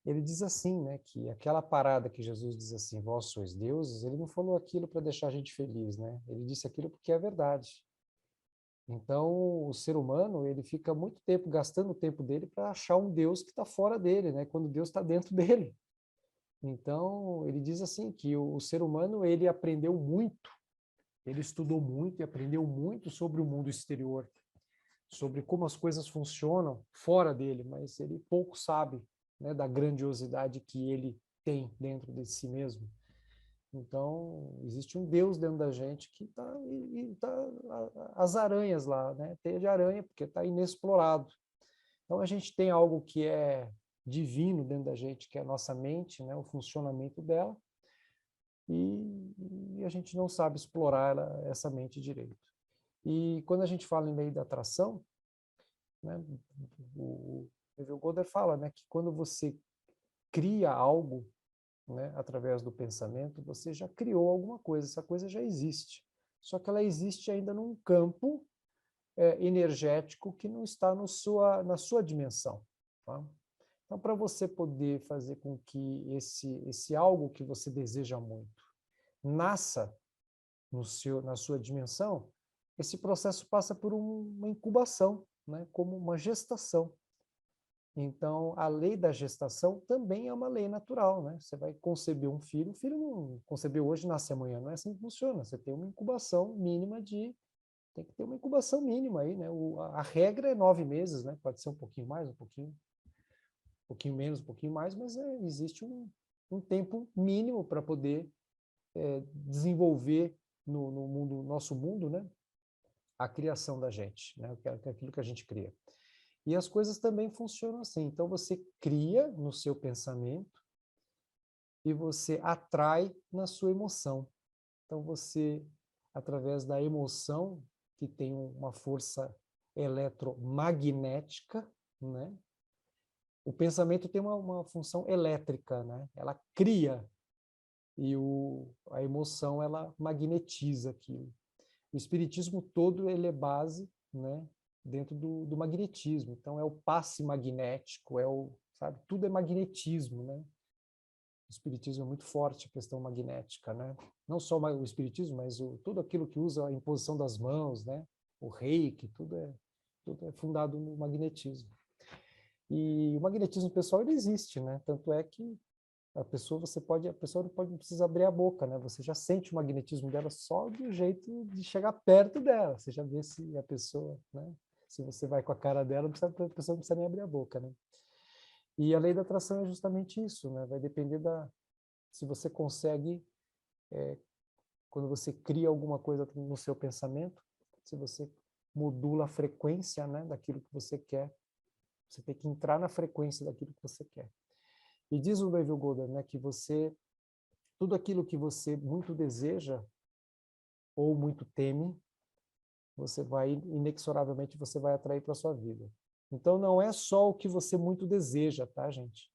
ele diz assim, né? Que aquela parada que Jesus diz assim, vós sois deuses, ele não falou aquilo para deixar a gente feliz, né? Ele disse aquilo porque é verdade. Então, o ser humano, ele fica muito tempo gastando o tempo dele para achar um Deus que está fora dele, né? Quando Deus está dentro dele. Então, ele diz assim, que o ser humano, ele aprendeu muito, ele estudou muito e aprendeu muito sobre o mundo exterior, sobre como as coisas funcionam fora dele, mas ele pouco sabe, né, da grandiosidade que ele tem dentro de si mesmo. Então, existe um Deus dentro da gente que está as aranhas lá, né? Teia de aranha, porque está inexplorado. Então, a gente tem algo que é divino dentro da gente, que é a nossa mente, né? O funcionamento dela, e a gente não sabe explorar essa mente direito. E quando a gente fala em lei da atração, né? O Neville Goddard fala, né, que quando você cria algo, né, através do pensamento, você já criou alguma coisa, essa coisa já existe. Só que ela existe ainda num campo energético que não está na sua dimensão. Tá? Então, para você poder fazer com que esse algo que você deseja muito, nasça na sua dimensão, esse processo passa por uma incubação, né? Como uma gestação. Então, a lei da gestação também é uma lei natural, né? Você vai conceber um filho, o filho não concebeu hoje, nasce amanhã, não é assim que funciona. Você tem uma incubação mínima tem que ter uma incubação mínima aí, né? A regra é 9 meses, né? Pode ser um pouquinho mais, um pouquinho menos, um pouquinho mais, mas existe um tempo mínimo para poder desenvolver no nosso mundo, né? A criação da gente, né? Aquilo que a gente cria. E as coisas também funcionam assim. Então, você cria no seu pensamento e você atrai na sua emoção. Então, você, através da emoção, que tem uma força eletromagnética, né? O pensamento tem uma função elétrica, né? Ela cria e a emoção, ela magnetiza aquilo. O espiritismo todo, ele é base, né? Dentro do magnetismo. Então, é o passe magnético, sabe? Tudo é magnetismo, né? O espiritismo é muito forte, a questão magnética, né? Não só o espiritismo, mas tudo aquilo que usa a imposição das mãos, né? O reiki, tudo é fundado no magnetismo. E o magnetismo pessoal, ele existe, né? Tanto é que a pessoa não precisa abrir a boca, né? Você já sente o magnetismo dela só do jeito de chegar perto dela. Você já vê se a pessoa, né? Se você vai com a cara dela, a pessoa não precisa nem abrir a boca, né? E a lei da atração é justamente isso, né? Vai depender se você consegue, quando você cria alguma coisa no seu pensamento, se você modula a frequência, né, daquilo que você quer, você tem que entrar na frequência daquilo que você quer. E diz o Neville Goddard, né, que tudo aquilo que você muito deseja ou muito teme, inexoravelmente você vai atrair para a sua vida. Então, não é só o que você muito deseja, tá, gente?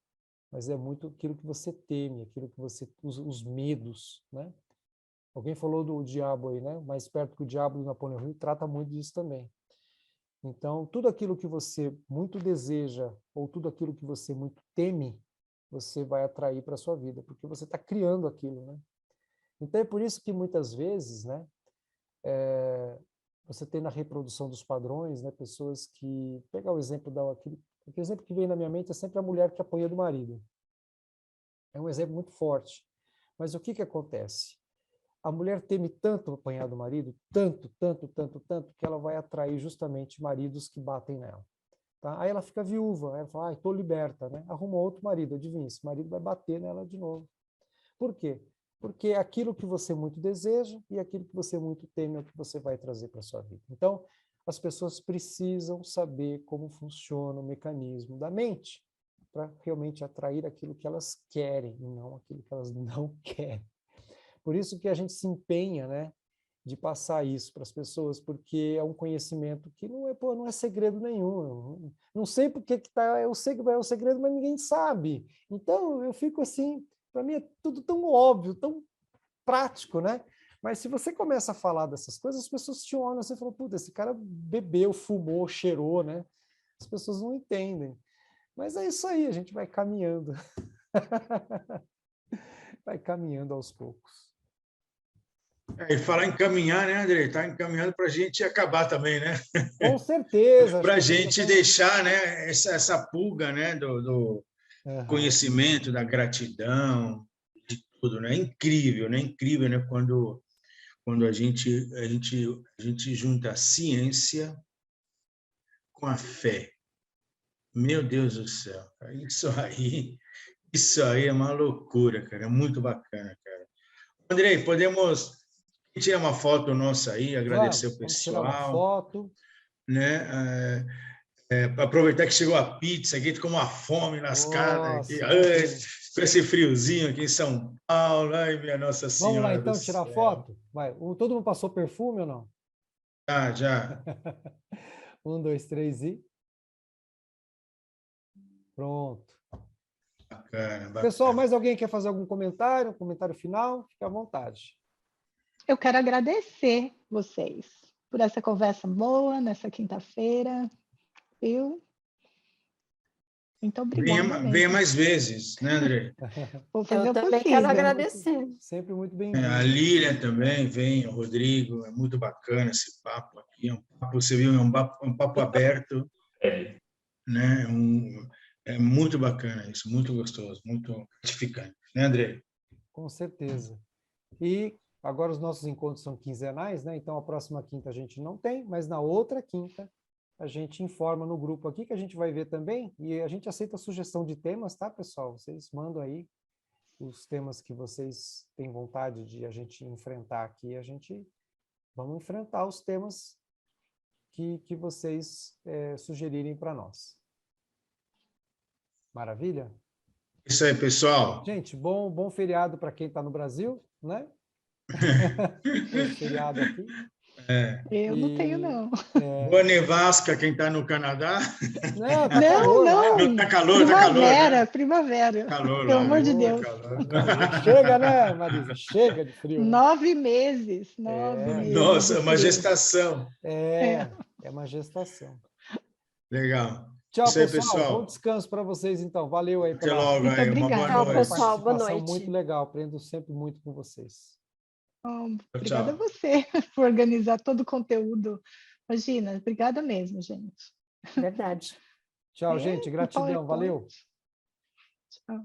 Mas é muito aquilo que você teme, aquilo que os medos, né? Alguém falou do diabo aí, né? Mais perto que o diabo do Napoleão Hill trata muito disso também. Então, tudo aquilo que você muito deseja ou tudo aquilo que você muito teme, você vai atrair para a sua vida, porque você está criando aquilo, né? Então, é por isso que muitas vezes, né, você tem na reprodução dos padrões, né, pessoas que... Pegar o exemplo aquele exemplo que vem na minha mente é sempre a mulher que apanha do marido. É um exemplo muito forte. Mas o que acontece? A mulher teme tanto apanhar do marido, tanto, que ela vai atrair justamente maridos que batem nela. Tá? Aí ela fica viúva, aí ela fala, estou liberta, né? Arruma outro marido, adivinha, esse marido vai bater nela de novo. Por quê? Porque aquilo que você muito deseja e aquilo que você muito teme é o que você vai trazer para a sua vida. Então, as pessoas precisam saber como funciona o mecanismo da mente para realmente atrair aquilo que elas querem e não aquilo que elas não querem. Por isso que a gente se empenha, né, de passar isso para as pessoas, porque é um conhecimento que não é segredo nenhum. Não sei porque que é o segredo, mas ninguém sabe. Então, eu fico assim, para mim é tudo tão óbvio, tão prático, né? Mas se você começa a falar dessas coisas, as pessoas te olham assim e falam, puta, esse cara bebeu, fumou, cheirou, né? As pessoas não entendem. Mas é isso aí, a gente vai caminhando. Vai caminhando aos poucos. E falar em caminhar, né, Andrei? Está encaminhando para a gente acabar também, né? Com certeza. Para a gente deixar, né, essa pulga, né, do conhecimento, da gratidão, de tudo, né? Incrível, né? Incrível, né? Quando a gente junta a ciência com a fé. Meu Deus do céu, cara. Isso aí é uma loucura, cara. É muito bacana, cara. Andrei, podemos tirar uma foto nossa aí, agradecer o Vamos tirar uma pessoal, foto. né? Aproveitar que chegou a pizza aqui, com uma fome lascada aqui, com esse friozinho aqui em São Paulo, ai, minha Nossa Vamos lá Senhora do então tirar céu. foto? Vai. Todo mundo passou perfume ou não? Já. 1, 2, 3 e... Pronto. Bacana. Pessoal, mais alguém quer fazer algum comentário? Um comentário final? Fique à vontade. Eu quero agradecer vocês por essa conversa boa nessa quinta-feira, viu? Muito obrigada Venha mesmo. mais vezes, né, Andrei? Vou fazer Eu o também possível. quero agradecer. Sempre muito A bem-vindo. Lília também vem, o Rodrigo, é muito bacana esse papo aqui, é um papo, você viu, um papo aberto, É, né? É muito bacana isso, muito gostoso, muito gratificante, né, Andrei? Com certeza. E agora os nossos encontros são quinzenais, né? Então a próxima quinta a gente não tem, mas na outra quinta a gente informa no grupo aqui que a gente vai ver também e a gente aceita sugestão de temas, tá, pessoal? Vocês mandam aí os temas que vocês têm vontade de a gente enfrentar aqui, a gente vamos enfrentar os temas que vocês sugerirem para nós. Maravilha? Isso aí, pessoal. Gente, bom feriado para quem está no Brasil, né? Esse feriado aqui. Eu não tenho, não. Boa nevasca, quem está no Canadá. Não, tá Não, calor lá. não. Tá calor, né? Primavera. Calor Pelo lá, amor né? de Calor, Deus. calor. Chega, né, Marisa? Chega de frio. Né? 9 meses. 9 É. meses. Nossa, de uma frio. gestação. É uma gestação. Legal. Tchau, Isso aí, pessoal. Bom pessoal. descanso para vocês, então. Valeu aí Até pela logo Muito aí, uma boa obrigada. Tchau, noite. pessoal. Boa participação noite. muito legal. Aprendo sempre muito com vocês. Obrigada a Tchau. você por organizar todo o conteúdo. Imagina, obrigada mesmo, gente. Verdade. Tchau, É, gente. o Gratidão. PowerPoint. Valeu. Tchau.